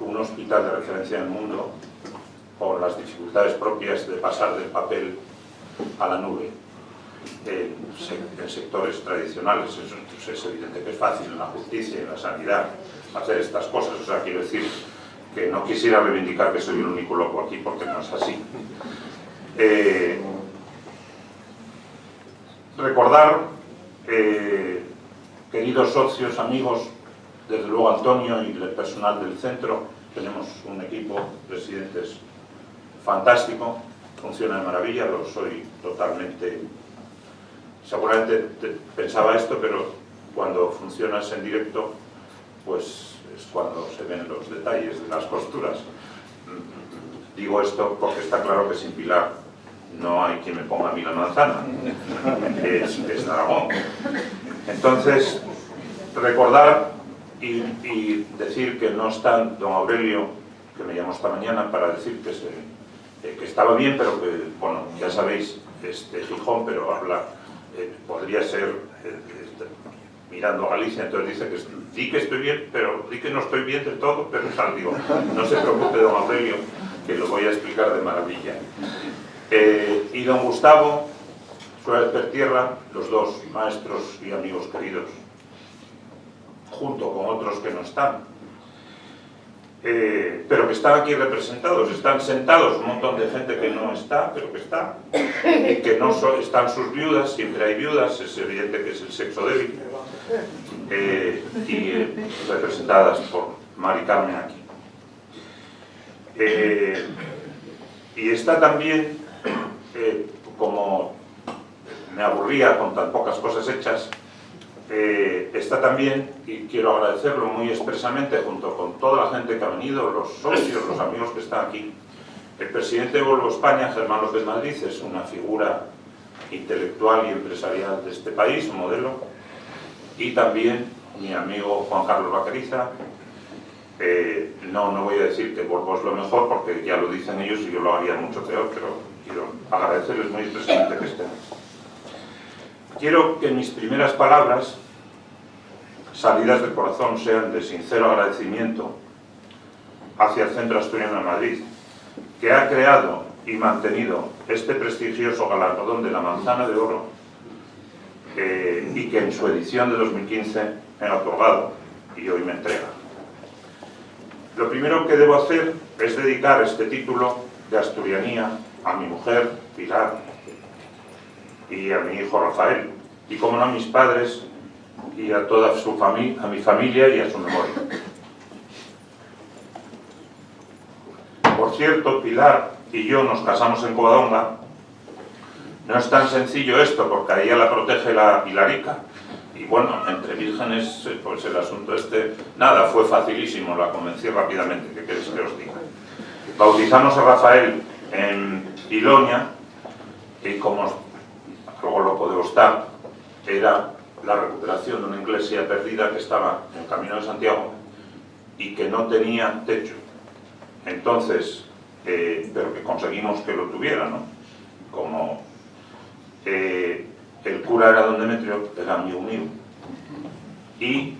un hospital de referencia en el mundo por las dificultades propias de pasar del papel a la nube en sectores tradicionales. Es evidente que es fácil en la justicia y en la sanidad hacer estas cosas. O sea, quiero decir que no quisiera reivindicar que soy el único loco aquí porque no es así. Recordar, queridos socios, amigos, desde luego Antonio y el personal del centro, tenemos un equipo de presidentes fantástico, funciona de maravilla, lo soy totalmente. Seguramente pensaba esto, pero cuando funcionas en directo, pues es cuando se ven los detalles de las costuras. Digo esto porque está claro que sin Pilar no hay quien me ponga a mí la manzana, es de Aragón. Entonces, recordar y decir que no está don Aurelio, que me llamó esta mañana para decir que estaba bien, pero que, bueno, ya sabéis, es de Gijón, pero habla, podría ser mirando a Galicia, entonces dice que di que estoy bien, pero di que no estoy bien del todo, pero tal, digo, no se preocupe don Aurelio, que lo voy a explicar de maravilla. Y don Gustavo Suárez Pertierra, los dos maestros y amigos queridos, junto con otros que no están, pero que están aquí representados, están sentados un montón de gente que no está, pero que está, y que no están sus viudas, siempre hay viudas, es evidente que es el sexo débil, y representadas por Mari Carmen aquí. Y está también, como me aburría con tan pocas cosas hechas, está también, y quiero agradecerlo muy expresamente junto con toda la gente que ha venido, los socios, los amigos que están aquí, el presidente de Volvo España, Germán López Madrid, es una figura intelectual y empresarial de este país, un modelo, y también mi amigo Juan Carlos Vaqueriza. No voy a decir que Volvo es lo mejor porque ya lo dicen ellos y yo lo haría mucho peor, pero quiero agradecerles muy expresamente que estén. Quiero que mis primeras palabras, salidas del corazón, sean de sincero agradecimiento hacia el Centro Asturiano de Madrid, que ha creado y mantenido este prestigioso galardón de la Manzana de Oro y que en su edición de 2015 me ha otorgado y hoy me entrega. Lo primero que debo hacer es dedicar este título de asturianía a mi mujer, Pilar, y a mi hijo Rafael, y como no a mis padres y a toda su familia, a mi familia y a su memoria. Por cierto, Pilar y yo nos casamos en Covadonga. No es tan sencillo esto, porque a ella la protege la Pilarica. Y bueno, entre vírgenes, pues el asunto nada, fue facilísimo, la convencí rápidamente, ¿qué queréis que os diga? Bautizamos a Rafael en Ilonia, y como algo loco debo estar, era la recuperación de una iglesia perdida que estaba en el Camino de Santiago y que no tenía techo. Entonces, pero que conseguimos que lo tuviera, ¿no? Como el cura era don Demetrio, era amigo mío, y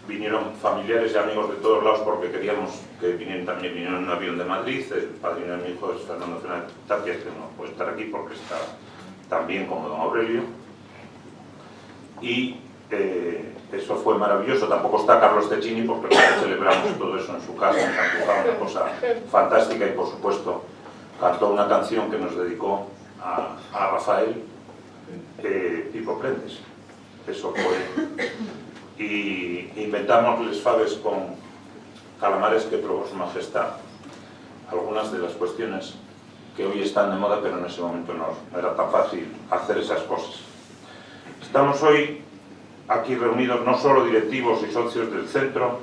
vinieron familiares y amigos de todos lados porque queríamos que también vinieron en un avión de Madrid. El padrino de mi hijo es Fernando Fernández Tapia, que no puede estar aquí porque está tan bien como don Aurelio, y eso fue maravilloso. Tampoco está Carlos Cecchini porque celebramos todo eso en su casa, una cosa fantástica, y por supuesto cantó una canción que nos dedicó a Rafael, Pipo Prendes. Eso fue. Y inventamos les faves con calamares que probó su majestad. Algunas de las cuestiones que hoy están de moda, pero en ese momento no era tan fácil hacer esas cosas. Estamos hoy aquí reunidos no solo directivos y socios del centro,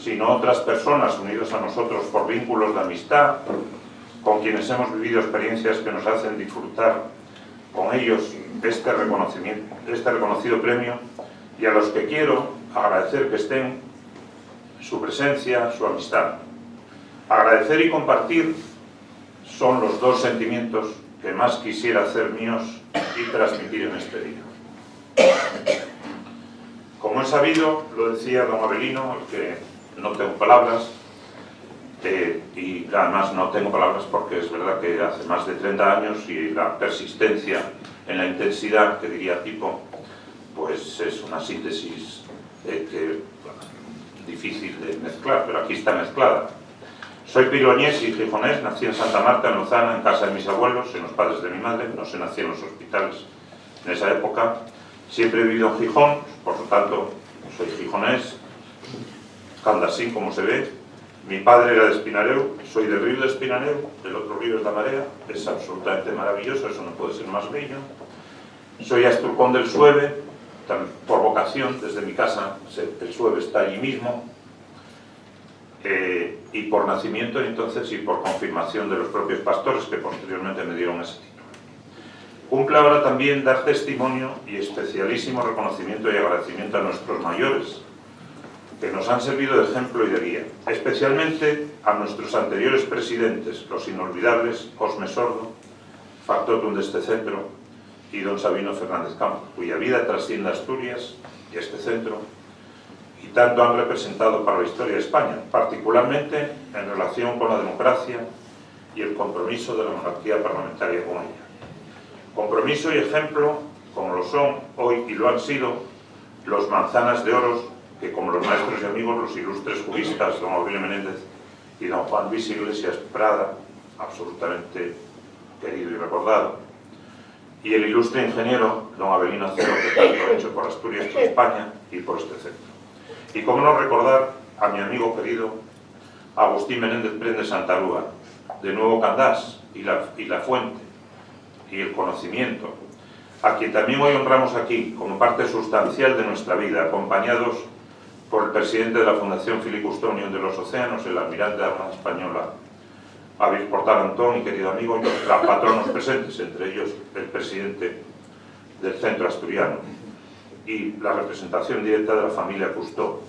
sino otras personas unidas a nosotros por vínculos de amistad, con quienes hemos vivido experiencias que nos hacen disfrutar con ellos este reconocido premio, y a los que quiero agradecer que estén, su presencia, su amistad. Agradecer y compartir son los dos sentimientos que más quisiera hacer míos y transmitir en este día. Como he sabido, lo decía don Avelino, al que no tengo palabras, y además no tengo palabras porque es verdad que hace más de 30 años y la persistencia en la intensidad, que diría Pipo, pues es una síntesis difícil de mezclar, pero aquí está mezclada. Soy piloñés y gijonés, nací en Santa Marta, en Lozana, en casa de mis abuelos, en los padres de mi madre, no se nací en los hospitales en esa época. Siempre he vivido en Gijón, por lo tanto soy gijonés, candasín como se ve. Mi padre era de Espinareu, soy del río de Espinareu, el otro río es la Marea, es absolutamente maravilloso, eso no puede ser más bello. Soy asturcón del Sueve, por vocación, desde mi casa el Sueve está allí mismo, y por nacimiento entonces y por confirmación de los propios pastores que posteriormente me dieron ese título. Cumple ahora también dar testimonio y especialísimo reconocimiento y agradecimiento a nuestros mayores, que nos han servido de ejemplo y de guía, especialmente a nuestros anteriores presidentes, los inolvidables Cosme Sordo, factotum de este centro, y don Sabino Fernández Campos, cuya vida trasciende Asturias y este centro, y tanto han representado para la historia de España, particularmente en relación con la democracia y el compromiso de la monarquía parlamentaria con ella. Compromiso y ejemplo, como lo son hoy y lo han sido los manzanas de oro, que como los maestros y amigos, los ilustres juristas, don Aurelio Menéndez y don Juan Luis Iglesias Prada, absolutamente querido y recordado, y el ilustre ingeniero, don Avelino Acero, que tanto ha hecho por Asturias, por España y por este centro. Y cómo no recordar a mi amigo querido Agustín Menéndez Prendes Santarúa, de Nuevo Candás y la Fuente y el conocimiento, a quien también hoy honramos aquí como parte sustancial de nuestra vida, acompañados por el presidente de la Fundación Fili Cousteau de los Océanos, el almirante de la Armada Española, Avis Portal Antón, y querido amigo, y los patronos presentes, entre ellos el presidente del Centro Asturiano, y la representación directa de la familia Cousteau.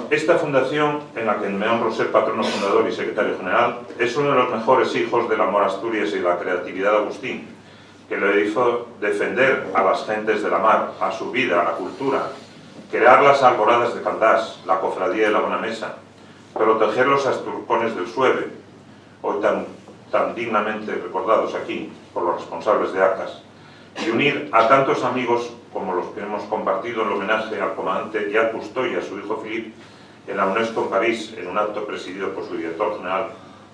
Esta fundación, en la que me honro ser patrono fundador y secretario general, es uno de los mejores hijos del amor a Asturias y la creatividad de Agustín, que lo hizo defender a las gentes de la mar, a su vida, a la cultura, crear las alboradas de Candás, la cofradía de la Buena Mesa, proteger los asturcones del Sueve, hoy tan dignamente recordados aquí por los responsables de ACAS, y unir a tantos amigos como los que hemos compartido el homenaje al comandante Jacques Cousteau y a su hijo Philippe en la UNESCO en París, en un acto presidido por su director general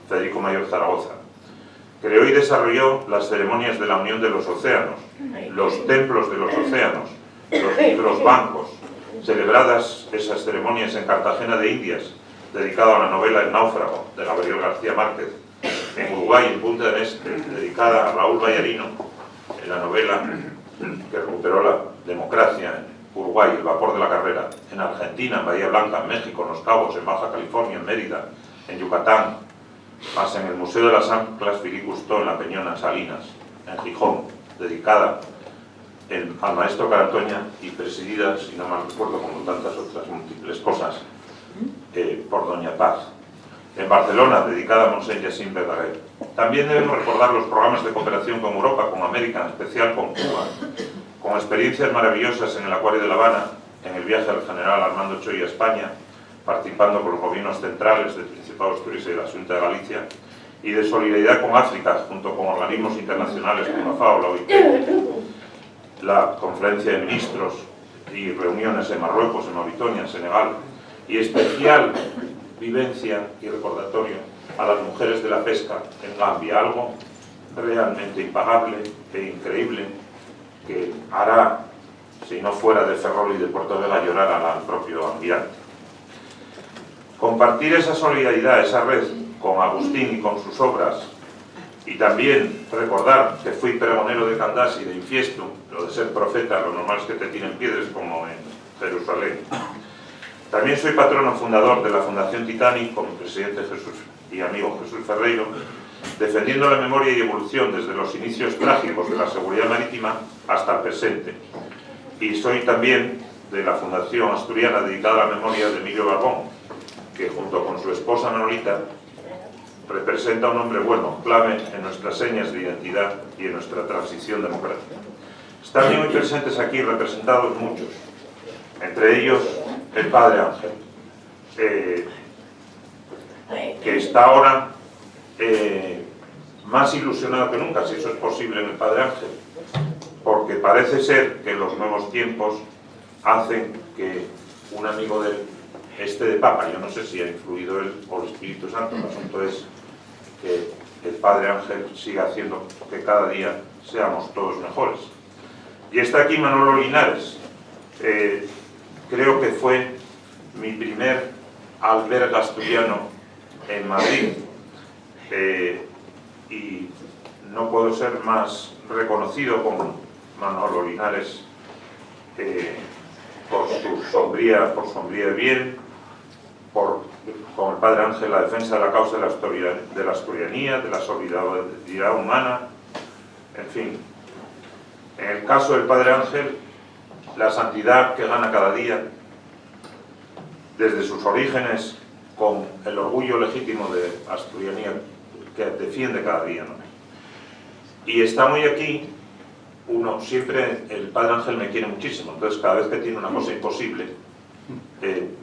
Federico Mayor Zaragoza. Creó y desarrolló las ceremonias de la Unión de los Océanos, los templos de los océanos, los bancos, celebradas esas ceremonias en Cartagena de Indias, dedicado a la novela El náufrago, de Gabriel García Márquez, en Uruguay, en Punta del Este, dedicada a Raúl Vallarino, en la novela que recuperó la democracia en Uruguay, El vapor de la carrera, en Argentina, en Bahía Blanca, en México, en Los Cabos, en Baja California, en Mérida, en Yucatán, más en el Museo de las Anclas Fili Cousteau, en La Peñona, en Salinas, en Gijón, dedicada al maestro Carantoña y presidida, si no mal recuerdo, como tantas otras múltiples cosas, por doña Paz. En Barcelona, dedicada a Monseñor Yacine Verdaguer. También debemos recordar los programas de cooperación con Europa, con América, en especial con Cuba, con experiencias maravillosas en el Acuario de La Habana, en el viaje del general Armando Choy a España, participando con los gobiernos centrales del Principado de Asturias y de la Xunta de Galicia, y de solidaridad con África, junto con organismos internacionales como la FAO, la OIT, la Conferencia de Ministros y reuniones en Marruecos, en Mauritania, en Senegal, y especial vivencia y recordatorio a las mujeres de la pesca en Gambia, algo realmente impagable e increíble que hará, si no fuera de Ferrol y de Puerto Vega, llorar al propio ambiente. Compartir esa solidaridad, esa red con Agustín y con sus obras, y también recordar que fui pregonero de Candás y de Infiesto, lo de ser profeta, lo normal es que te tiren piedras como en Jerusalén. También soy patrono fundador de la Fundación Titanic, con mi presidente Jesús y amigo Jesús Ferreiro, defendiendo la memoria y evolución desde los inicios trágicos de la seguridad marítima hasta el presente. Y soy también de la Fundación Asturiana dedicada a la memoria de Emilio Barbón, que junto con su esposa Manolita representa un hombre bueno, clave en nuestras señas de identidad y en nuestra transición democrática. Están bien hoy presentes aquí representados muchos, entre ellos el Padre Ángel, que está ahora más ilusionado que nunca, si eso es posible en el Padre Ángel, porque parece ser que los nuevos tiempos hacen que un amigo de él esté de Papa. Yo no sé si ha influido él o el Espíritu Santo, el asunto es que el Padre Ángel siga haciendo que cada día seamos todos mejores. Y está aquí Manolo Linares, creo que fue mi primer albergue asturiano en Madrid, y no puedo ser más reconocido como Manolo Linares por su sombría de bien, con el Padre Ángel la defensa de la causa de la asturianía, de la solidaridad humana, en fin. En el caso del Padre Ángel, la santidad que gana cada día, desde sus orígenes, con el orgullo legítimo de asturianía que defiende cada día, ¿no? Y está muy aquí, siempre el Padre Ángel me quiere muchísimo, entonces cada vez que tiene una cosa imposible,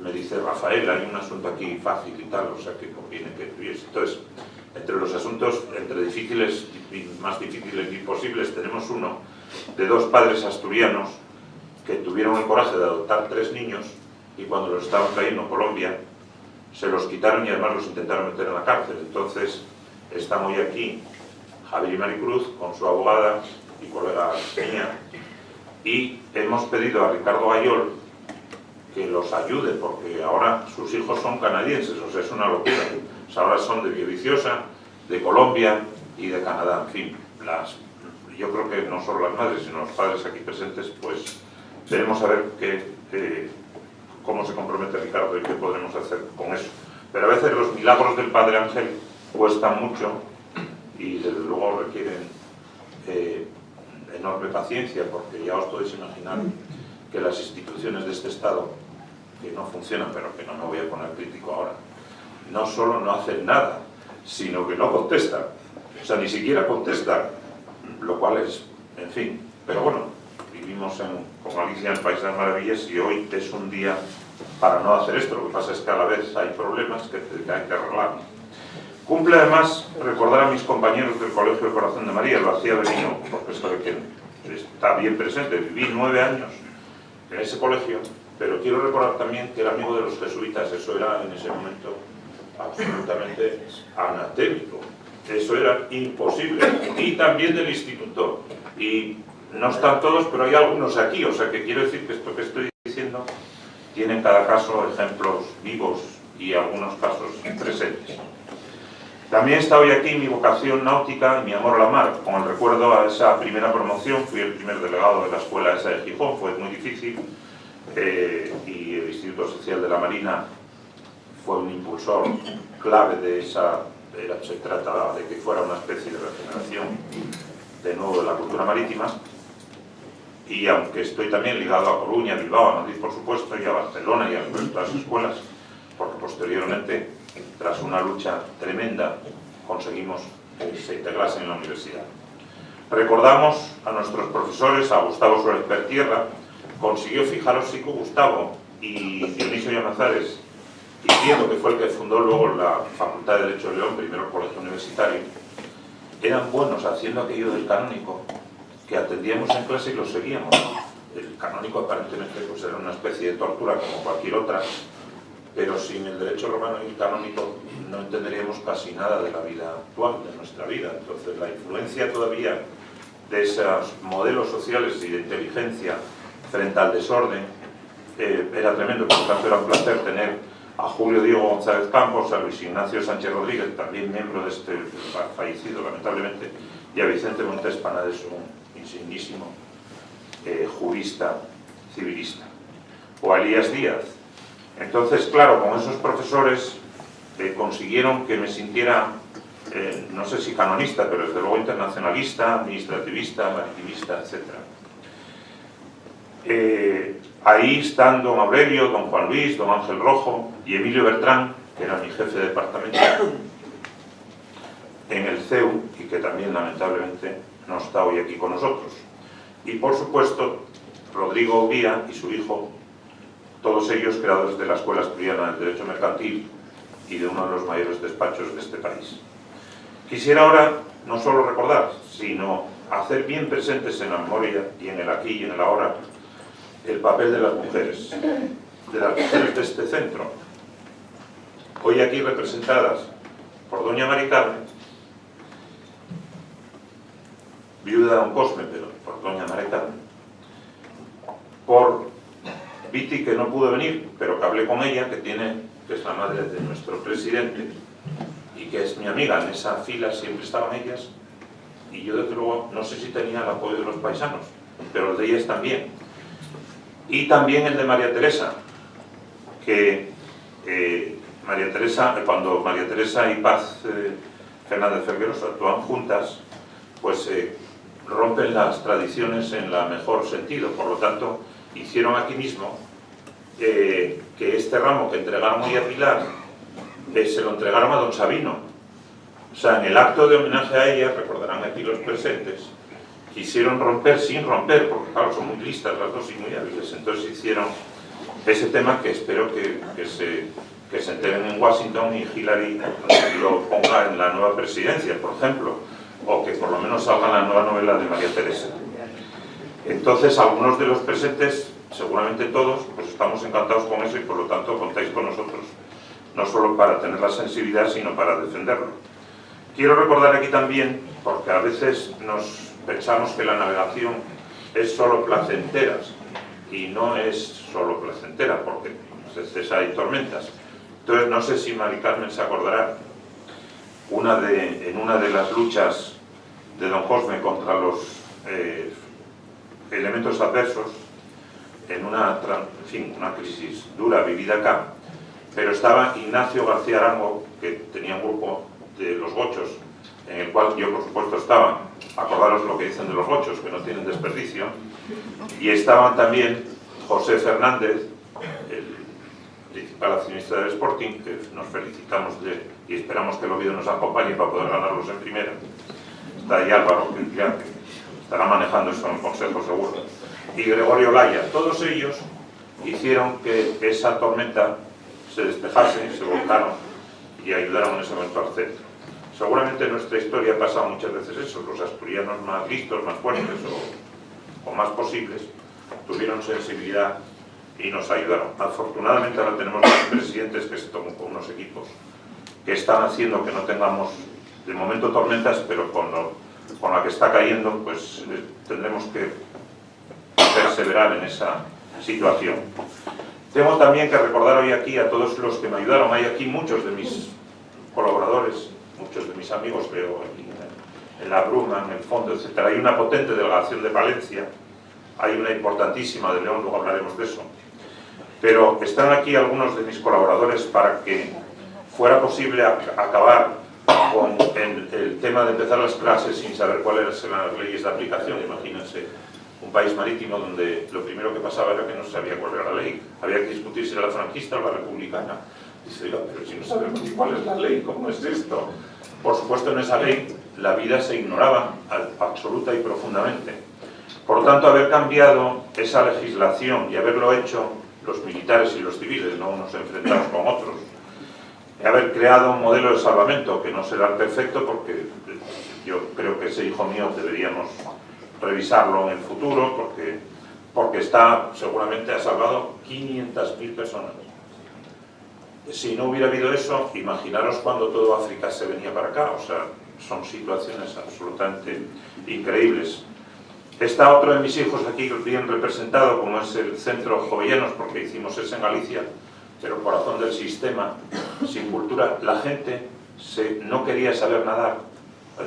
me dice: Rafael, hay un asunto aquí fácil y tal, o sea que conviene que tuviese. Entonces, entre los asuntos, entre difíciles y más difíciles y imposibles, tenemos uno de dos padres asturianos que tuvieron el coraje de adoptar 3 niños y cuando los estaban trayendo a Colombia se los quitaron y además los intentaron meter en la cárcel. Entonces, estamos hoy aquí Javier y Maricruz con su abogada y colega mía, y hemos pedido a Ricardo Gayol que los ayude, porque ahora sus hijos son canadienses, o sea, es una locura. O sea, ahora son de Villaviciosa, de Colombia y de Canadá. En fin, yo creo que no solo las madres, sino los padres aquí presentes, pues veremos a ver cómo se compromete Ricardo y qué podremos hacer con eso. Pero a veces los milagros del Padre Ángel cuestan mucho y desde luego requieren enorme paciencia, porque ya os podéis imaginar que las instituciones de este Estado, que no funcionan, pero que no me voy a poner crítico ahora, no solo no hacen nada, sino que no contestan. O sea, ni siquiera contestan, lo cual es, en fin. Pero bueno, vivimos como Alicia en el País de las Maravillas y hoy es un día para no hacer esto. Lo que pasa es que a la vez hay problemas que hay que arreglar. Cumple además recordar a mis compañeros del Colegio del Corazón de María, lo hacía Benino, porque sabe que está bien presente. Viví 9 años en ese colegio, pero quiero recordar también que era amigo de los jesuitas. Eso era en ese momento absolutamente anatémico, eso era imposible, y también del instituto, y no están todos, pero hay algunos aquí, o sea que quiero decir que esto que estoy diciendo tiene en cada caso ejemplos vivos y algunos casos presentes. También está hoy aquí mi vocación náutica y mi amor a la mar, con el recuerdo a esa primera promoción. Fui el primer delegado de la escuela esa de Gijón, fue muy difícil, y el Instituto Social de la Marina fue un impulsor clave de esa. Se trata de que fuera una especie de regeneración de nuevo de la cultura marítima, y aunque estoy también ligado a Coruña, Bilbao, a Madrid por supuesto, y a Barcelona y a nuestras escuelas, porque posteriormente, tras una lucha tremenda, conseguimos que se integrasen en la universidad. Recordamos a nuestros profesores, a Gustavo Suárez Pertierra, consiguió, fijaros, Sico Gustavo y Dionisio Llamazares, diciendo que fue el que fundó luego la Facultad de Derecho de León, primero el colegio universitario, eran buenos haciendo aquello del canónico, que atendíamos en clase y lo seguíamos. El canónico aparentemente pues era una especie de tortura como cualquier otra, pero sin el derecho romano y canónico no entenderíamos casi nada de la vida actual, de nuestra vida. Entonces la influencia todavía de esos modelos sociales y de inteligencia frente al desorden era tremendo. Por lo tanto, era un placer tener a Julio Diego González Campos, a Luis Ignacio Sánchez Rodríguez, también miembro de este fallecido lamentablemente, y a Vicente Montes Panades, un insignísimo jurista civilista, o a Elías Díaz. Entonces, claro, con esos profesores consiguieron que me sintiera, no sé si canonista, pero desde luego internacionalista, administrativista, maritimista, etc. Ahí están don Aurelio, don Juan Luis, don Ángel Rojo y Emilio Bertrán, que era mi jefe de departamento en el CEU y que también lamentablemente no está hoy aquí con nosotros. Y por supuesto Rodrigo Uría y su hijo, todos ellos creadores de la Escuela Asturiana del Derecho Mercantil y de uno de los mayores despachos de este país. Quisiera ahora no solo recordar, sino hacer bien presentes en la memoria y en el aquí y en el ahora el papel de las mujeres de este centro, hoy aquí representadas por doña Mari Carmen, viuda de don Cosme, pero por doña Mari Carmen, por Viti, que no pudo venir, pero que hablé con ella, que es la madre de nuestro presidente y que es mi amiga. En esa fila siempre estaban ellas, y yo desde luego no sé si tenía el apoyo de los paisanos, pero el de ellas también. Y también el de María Teresa, que cuando María Teresa y Paz Fernández Felgueros actúan juntas, pues rompen las tradiciones en el mejor sentido. Por lo tanto, hicieron aquí mismo que este ramo que entregaron hoy a Pilar se lo entregaron a don Sabino. O sea, en el acto de homenaje a ella, recordarán aquí los presentes, quisieron romper sin romper, porque claro, son muy listas las dos y muy hábiles. Entonces hicieron ese tema que espero que se enteren en Washington y Hillary lo ponga en la nueva presidencia, por ejemplo, o que por lo menos salga en la nueva novela de María Teresa. Entonces, algunos de los presentes, seguramente todos, pues estamos encantados con eso y por lo tanto contáis con nosotros, no solo para tener la sensibilidad, sino para defenderlo. Quiero recordar aquí también, porque a veces pensamos que la navegación es solo placenteras, y no es solo placentera, porque a veces hay tormentas. Entonces, no sé si Mari Carmen se acordará, en una de las luchas de don Cosme contra los elementos adversos, en una crisis dura vivida acá, pero estaba Ignacio García Arango, que tenía un grupo de los gochos, en el cual yo por supuesto estaba, acordaros lo que dicen de los gochos, que no tienen desperdicio, y estaban también José Fernández, el principal accionista del Sporting, que nos felicitamos y esperamos que el Oviedo nos acompañe para poder ganarlos en primera. Está ahí Álvaro, que estará manejando eso en el Consejo seguro, y Gregorio Laya. Todos ellos hicieron que esa tormenta se despejase, se volcaron y ayudaron en ese momento al centro. Seguramente en nuestra historia ha pasado muchas veces eso. Los asturianos más listos, más fuertes o más posibles tuvieron sensibilidad y nos ayudaron. Afortunadamente ahora tenemos dos presidentes que se toman con unos equipos que están haciendo que no tengamos de momento tormentas, pero con la que está cayendo pues tendremos que perseverar en esa situación. Tengo también que recordar hoy aquí a todos los que me ayudaron. Hay aquí muchos de mis colaboradores, muchos de mis amigos, veo aquí en la bruma, en el fondo, etc. Hay una potente delegación de Valencia, hay una importantísima de León, luego hablaremos de eso. Pero están aquí algunos de mis colaboradores para que fuera posible acabar con el tema de empezar las clases sin saber cuáles eran las leyes de aplicación. Imagínense un país marítimo donde lo primero que pasaba era que no se sabía cuál era la ley. Había que discutir si era la franquista o la republicana. Dice, oiga, pero si no sabemos ni cuál es la ley, ¿cómo es esto? Por supuesto, en esa ley la vida se ignoraba absoluta y profundamente. Por lo tanto, haber cambiado esa legislación y haberlo hecho los militares y los civiles, no unos enfrentados con otros, y haber creado un modelo de salvamento que no será perfecto, porque yo creo que ese hijo mío deberíamos revisarlo en el futuro, porque seguramente ha salvado 500.000 personas. Si no hubiera habido eso, imaginaros cuando todo África se venía para acá, o sea, son situaciones absolutamente increíbles. Está otro de mis hijos aquí bien representado, como es el Centro Jovellanos, porque hicimos eso en Galicia, pero corazón del sistema, sin cultura. La gente no quería saber nadar,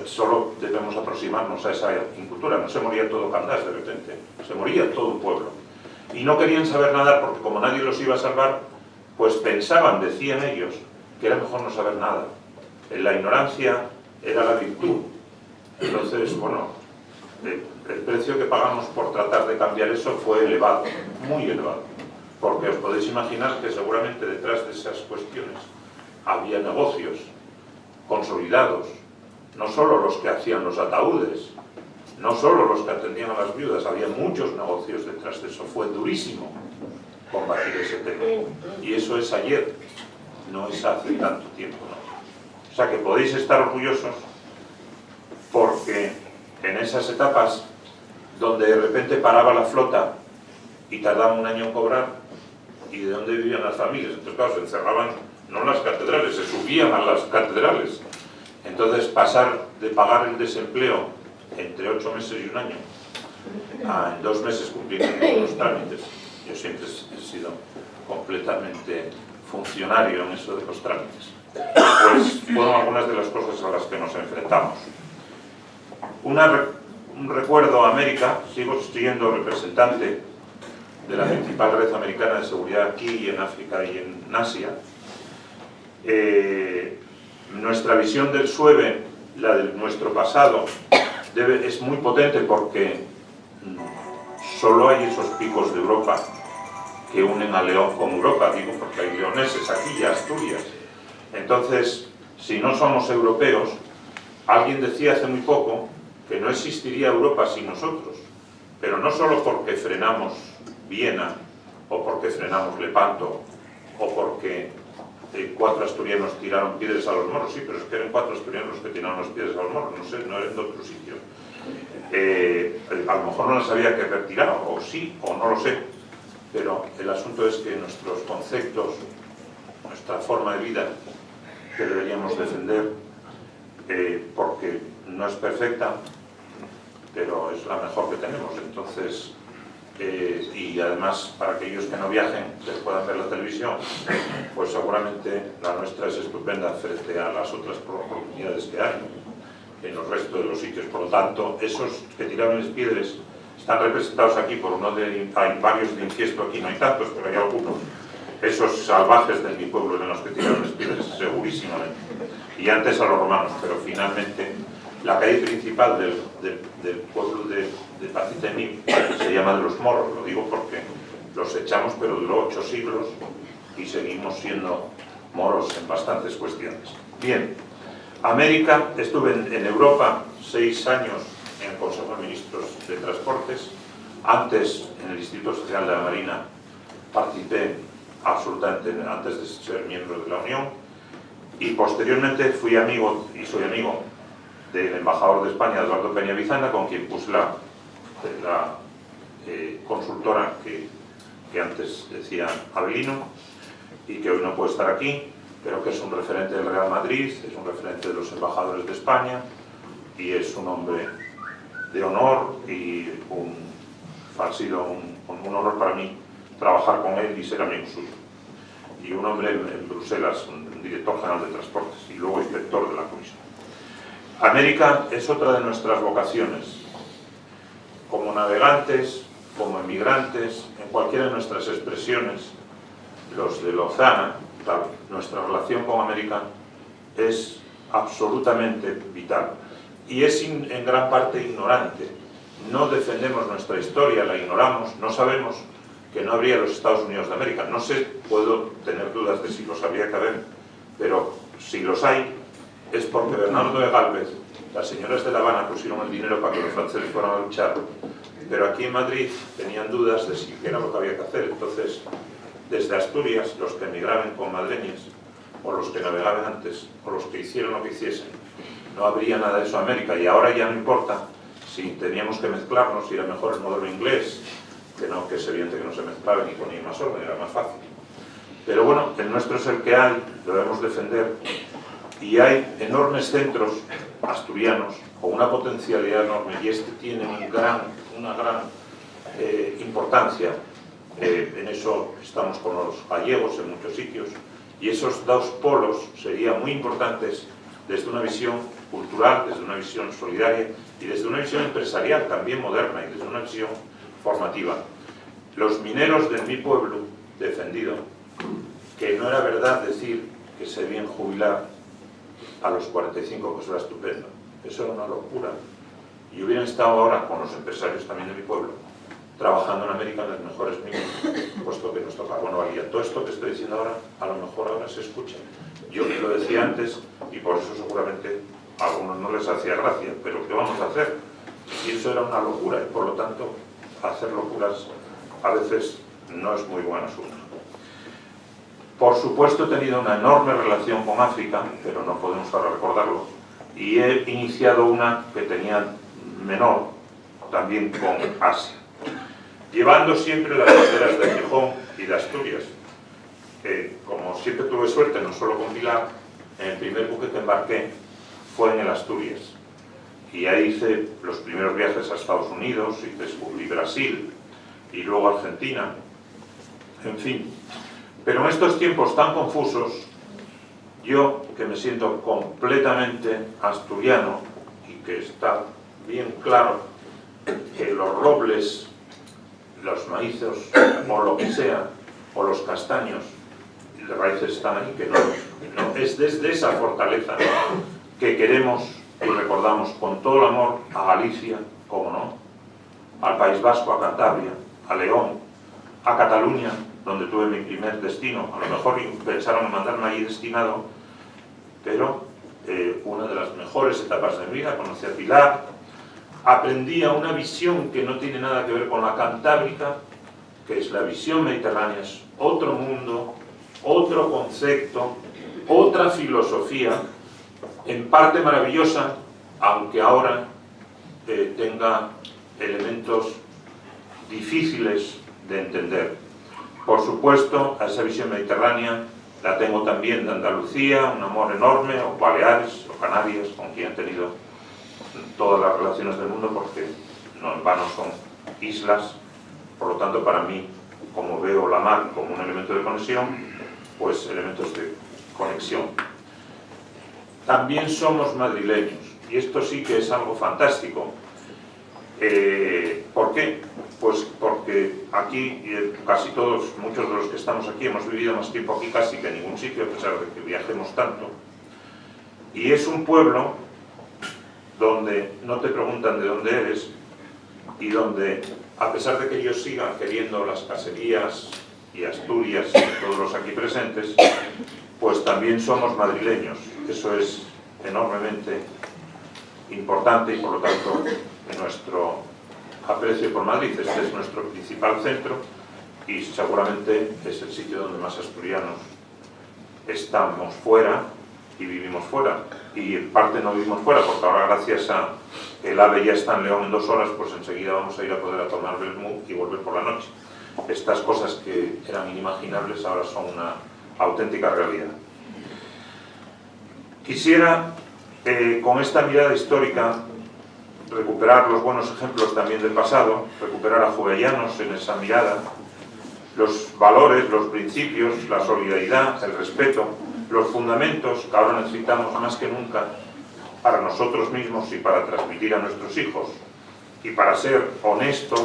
solo debemos aproximarnos a esa incultura. No se moría todo Candás de repente, se moría todo un pueblo. Y no querían saber nadar porque como nadie los iba a salvar, pues pensaban, decían ellos, que era mejor no saber nada. La ignorancia era la virtud. Entonces, bueno, el precio que pagamos por tratar de cambiar eso fue elevado, muy elevado. Porque os podéis imaginar que seguramente detrás de esas cuestiones había negocios consolidados, no solo los que hacían los ataúdes, no solo los que atendían a las viudas, había muchos negocios detrás de eso. Fue durísimo combatir ese tema. Y eso es ayer, no es hace tanto tiempo, ¿no? O sea que podéis estar orgullosos porque en esas etapas donde de repente paraba la flota y tardaba un año en cobrar, y de dónde vivían las familias, entonces claro, se encerraban no en las catedrales, se subían a las catedrales. Entonces pasar de pagar el desempleo entre 8 meses y un año a en 2 meses cumplir los trámites. Yo siempre he sido completamente funcionario en eso de los trámites. Pues fueron algunas de las cosas a las que nos enfrentamos. Un recuerdo a América, sigo siendo representante de la principal red americana de seguridad aquí y en África y en Asia. Nuestra visión del SUEBE, la de nuestro pasado, es muy potente porque solo hay esos picos de Europa que unen a León con Europa, digo porque hay leoneses aquí y Asturias. Entonces, si no somos europeos, alguien decía hace muy poco que no existiría Europa sin nosotros, pero no solo porque frenamos Viena, o porque frenamos Lepanto, o porque 4 asturianos tiraron piedras a los moros, sí, pero es que eran 4 asturianos los que tiraron las piedras a los moros, no sé, no eran de otro sitio. A lo mejor no las había que retirar, o sí, o no lo sé, pero el asunto es que nuestros conceptos, nuestra forma de vida, que deberíamos defender, porque no es perfecta, pero es la mejor que tenemos. Entonces, y además para aquellos que no viajen, que puedan ver la televisión, pues seguramente la nuestra es estupenda frente a las otras oportunidades que hay en los restos de los sitios. Por lo tanto, esos que tiraron las piedras están representados aquí por hay varios de Infiesto aquí, no hay tantos, pero hay algunos. Esos salvajes de mi pueblo en los que tiraron las piedras, segurísimamente. Y antes a los romanos, pero finalmente la calle principal del pueblo de Pacitemí se llama de los moros, lo digo porque los echamos, pero duró 8 siglos y seguimos siendo moros en bastantes cuestiones. Bien, América, estuve en Europa 6 años en el Consejo de Ministros de Transportes, antes en el Instituto Social de la Marina participé absolutamente antes de ser miembro de la Unión y posteriormente fui amigo y soy amigo del embajador de España, Eduardo Peña Bizana, con quien puse la consultora que antes decía Avelino y que hoy no puede estar aquí, pero que es un referente del Real Madrid, es un referente de los embajadores de España y es un hombre de honor y ha sido un honor para mí trabajar con él y ser amigo suyo. Y un hombre en Bruselas, un director general de transportes y luego inspector de la comisión. América es otra de nuestras vocaciones. Como navegantes, como emigrantes, en cualquiera de nuestras expresiones, los de Lozana, nuestra relación con América es absolutamente vital. Y es en gran parte ignorante. No defendemos nuestra historia, la ignoramos, no sabemos que no habría los Estados Unidos de América. No sé, puedo tener dudas de si los habría que haber, pero si los hay, es porque Bernardo de Gálvez, las señoras de La Habana pusieron el dinero para que los franceses fueran a luchar, pero aquí en Madrid tenían dudas de si era lo que había que hacer. Entonces, desde Asturias, los que emigraban con madreñas, o los que navegaban antes, o los que hicieron lo que hiciesen, no habría nada de eso en América. Y ahora ya no importa si teníamos que mezclarnos, si era mejor el modelo inglés, que no, que es evidente que no se mezclaba ni ponía más orden, era más fácil. Pero bueno, el nuestro es el que hay, lo debemos defender, y hay enormes centros asturianos con una potencialidad enorme, y este tiene una gran importancia. En eso estamos con los gallegos en muchos sitios, y esos dos polos serían muy importantes desde una visión cultural, desde una visión solidaria y desde una visión empresarial también moderna y desde una visión formativa. Los mineros de mi pueblo defendido que no era verdad decir que se debían jubilar a los 45, que eso era estupendo. Eso era una locura. Y hubieran estado ahora con los empresarios también de mi pueblo, trabajando en América en las mejores minas, puesto que nos toca. Bueno, valía todo esto que estoy diciendo ahora, a lo mejor ahora se escucha. Yo lo decía antes y por eso seguramente a algunos no les hacía gracia, pero ¿qué vamos a hacer? Y eso era una locura y por lo tanto hacer locuras a veces no es muy buen asunto. Por supuesto he tenido una enorme relación con África, pero no podemos ahora recordarlo, y he iniciado una que tenía menor también con Asia, llevando siempre las banderas de Gijón y de Asturias. Como siempre tuve suerte, no solo con Pilar, en el primer buque que embarqué fue en el Asturias, y ahí hice los primeros viajes a Estados Unidos, y descubrí Brasil, y luego Argentina, en fin. Pero en estos tiempos tan confusos, yo, que me siento completamente asturiano, y que está bien claro que los robles, los maízos, o lo que sea, o los castaños, las raíces están ahí, que no es desde esa fortaleza que queremos y recordamos con todo el amor a Galicia, como no, al País Vasco, a Cantabria, a León, a Cataluña, donde tuve mi primer destino. A lo mejor pensaron en mandarme allí destinado, pero una de las mejores etapas de mi vida, conocí a Pilar, aprendí a una visión que no tiene nada que ver con la cantábrica, que es la visión mediterránea, es otro mundo, otro concepto, otra filosofía, en parte maravillosa, aunque ahora tenga elementos difíciles de entender. Por supuesto, a esa visión mediterránea la tengo también de Andalucía, un amor enorme, o Baleares, o Canarias, con quien he tenido todas las relaciones del mundo, porque no en vano son islas. Por lo tanto, para mí, como veo la mar como un elemento de conexión, pues elementos de conexión. También somos madrileños, y esto sí que es algo fantástico. ¿Por qué? Pues porque aquí casi todos, muchos de los que estamos aquí, hemos vivido más tiempo aquí casi que en ningún sitio, a pesar de que viajemos tanto. Y es un pueblo donde no te preguntan de dónde eres, y donde, a pesar de que ellos sigan queriendo las caserías y Asturias y todos los aquí presentes, pues también somos madrileños. Eso es enormemente importante y por lo tanto nuestro aprecio por Madrid. Este es nuestro principal centro y seguramente es el sitio donde más asturianos estamos fuera y vivimos fuera. Y en parte no vivimos fuera porque ahora, gracias a el AVE ya está en León en 2 horas, pues enseguida vamos a ir a poder a tomar vermú y volver por la noche. Estas cosas que eran inimaginables ahora son una auténtica realidad. Quisiera, con esta mirada histórica, recuperar los buenos ejemplos también del pasado, recuperar a Jovellanos en esa mirada, los valores, los principios, la solidaridad, el respeto, los fundamentos que ahora necesitamos más que nunca para nosotros mismos y para transmitir a nuestros hijos, y para ser honestos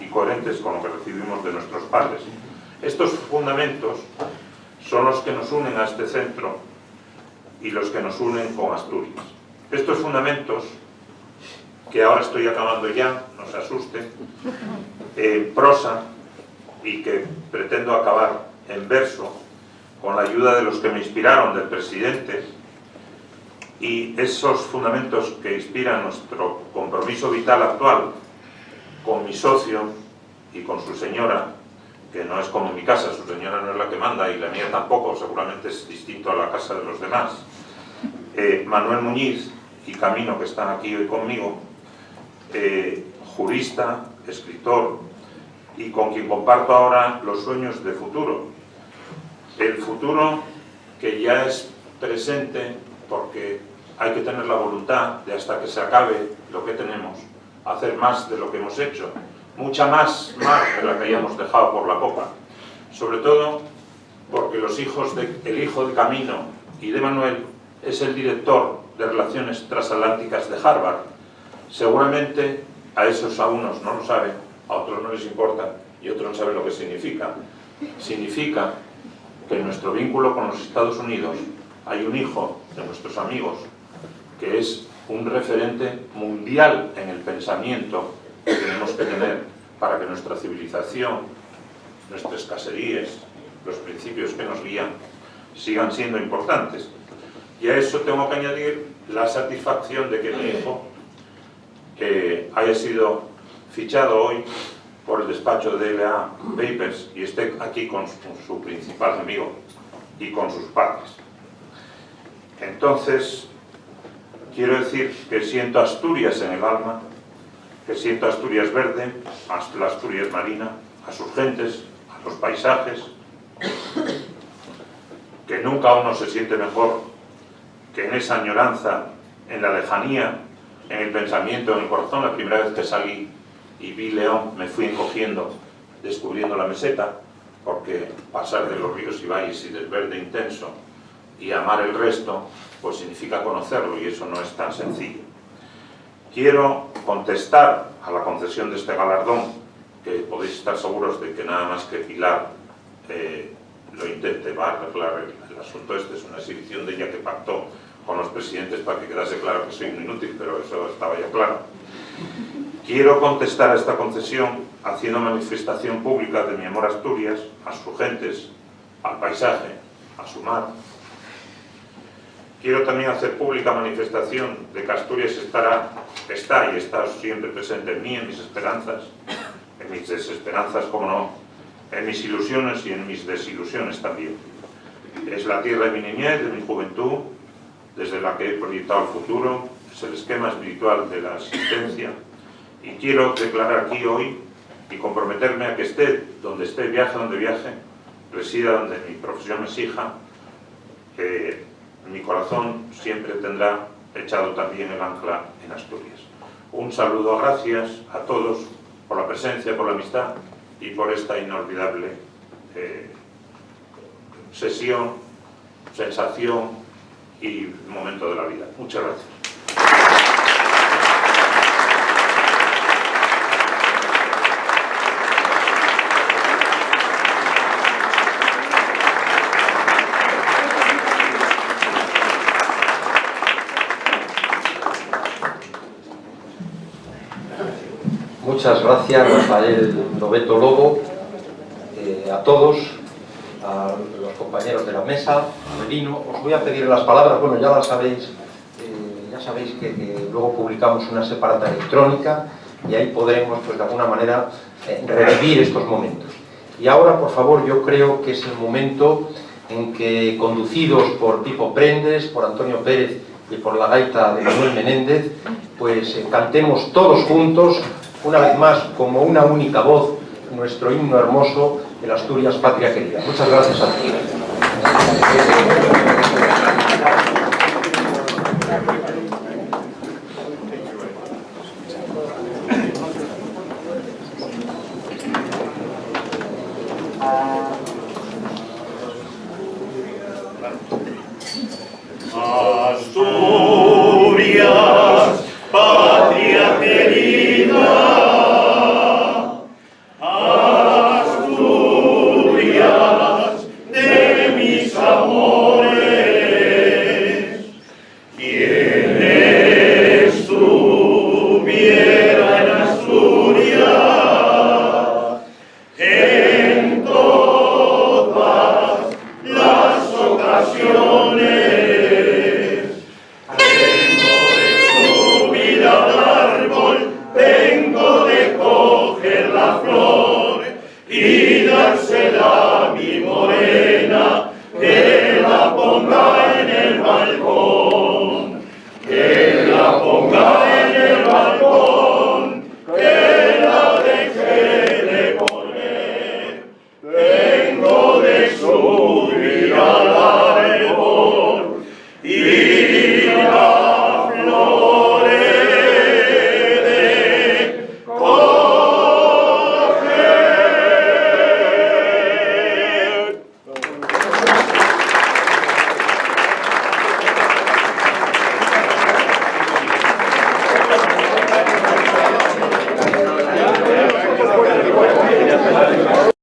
y coherentes con lo que recibimos de nuestros padres. Estos fundamentos son los que nos unen a este centro y los que nos unen con Asturias. Estos fundamentos, que ahora estoy acabando ya, no se asusten, en prosa, y que pretendo acabar en verso, con la ayuda de los que me inspiraron, del presidente, y esos fundamentos que inspiran nuestro compromiso vital actual con mi socio y con su señora, que no es como mi casa, su señora no es la que manda y la mía tampoco, seguramente es distinto a la casa de los demás, Manuel Muñiz y Camino, que están aquí hoy conmigo, jurista, escritor, y con quien comparto ahora los sueños de futuro. el futuro que ya es presente, porque hay que tener la voluntad de, hasta que se acabe lo que tenemos, hacer más de lo que hemos hecho, mucha más de la que hayamos dejado por la popa. Sobre todo porque el hijo de Camino y de Manuel es el director de Relaciones Transatlánticas de Harvard. Seguramente a esos a unos no lo saben, a otros no les importa y otros no saben lo que significa. Significa que en nuestro vínculo con los Estados Unidos hay un hijo de nuestros amigos que es un referente mundial en el pensamiento que tenemos que tener para que nuestra civilización, nuestras caserías, los principios que nos guían, sigan siendo importantes. Y a eso tengo que añadir la satisfacción de que mi hijo haya sido fichado hoy por el despacho de LA Papers y esté aquí con su principal amigo y con sus padres. Entonces, quiero decir que siento Asturias en el alma, que siento Asturias verde, la Asturias marina, a sus gentes, a los paisajes, que nunca uno se siente mejor que en esa añoranza, en la lejanía, en el pensamiento, en el corazón. La primera vez que salí y vi León me fui encogiendo, descubriendo la meseta, porque pasar de los ríos y valles y del verde intenso y amar el resto, pues significa conocerlo, y eso no es tan sencillo. Quiero contestar a la concesión de este galardón, que podéis estar seguros de que nada más que Pilar lo intente, va a arreglar el asunto este. Es una exhibición de ella que pactó con los presidentes para que quedase claro que soy un inútil, pero eso estaba ya claro. Quiero contestar a esta concesión haciendo manifestación pública de mi amor a Asturias, a sus gentes, al paisaje, a su mar. Quiero también hacer pública manifestación de que Asturias está y está siempre presente en mí, en mis esperanzas, en mis desesperanzas, como no, en mis ilusiones y en mis desilusiones también. Es la tierra de mi niñez, de mi juventud, desde la que he proyectado el futuro, es el esquema espiritual de la existencia, y quiero declarar aquí hoy y comprometerme a que esté donde esté, viaje donde viaje, resida donde mi profesión me exija, que mi corazón siempre tendrá echado también el ancla en Asturias. Un saludo, gracias a todos por la presencia, por la amistad y por esta inolvidable sesión, sensación y momento de la vida. Muchas gracias. Muchas gracias, Rafael Lobeto Lobo, a todos, a los compañeros de la mesa, a Melino. Os voy a pedir las palabras, bueno, ya las sabéis, que luego publicamos una separata electrónica y ahí podremos, pues de alguna manera, revivir estos momentos. Y ahora, por favor, yo creo que es el momento en que, conducidos por Pipo Prendes, por Antonio Pérez y por la gaita de Manuel Menéndez, pues cantemos todos juntos, una vez más, como una única voz, nuestro himno hermoso de la Asturias Patria Querida. Muchas gracias a todos. Asturias.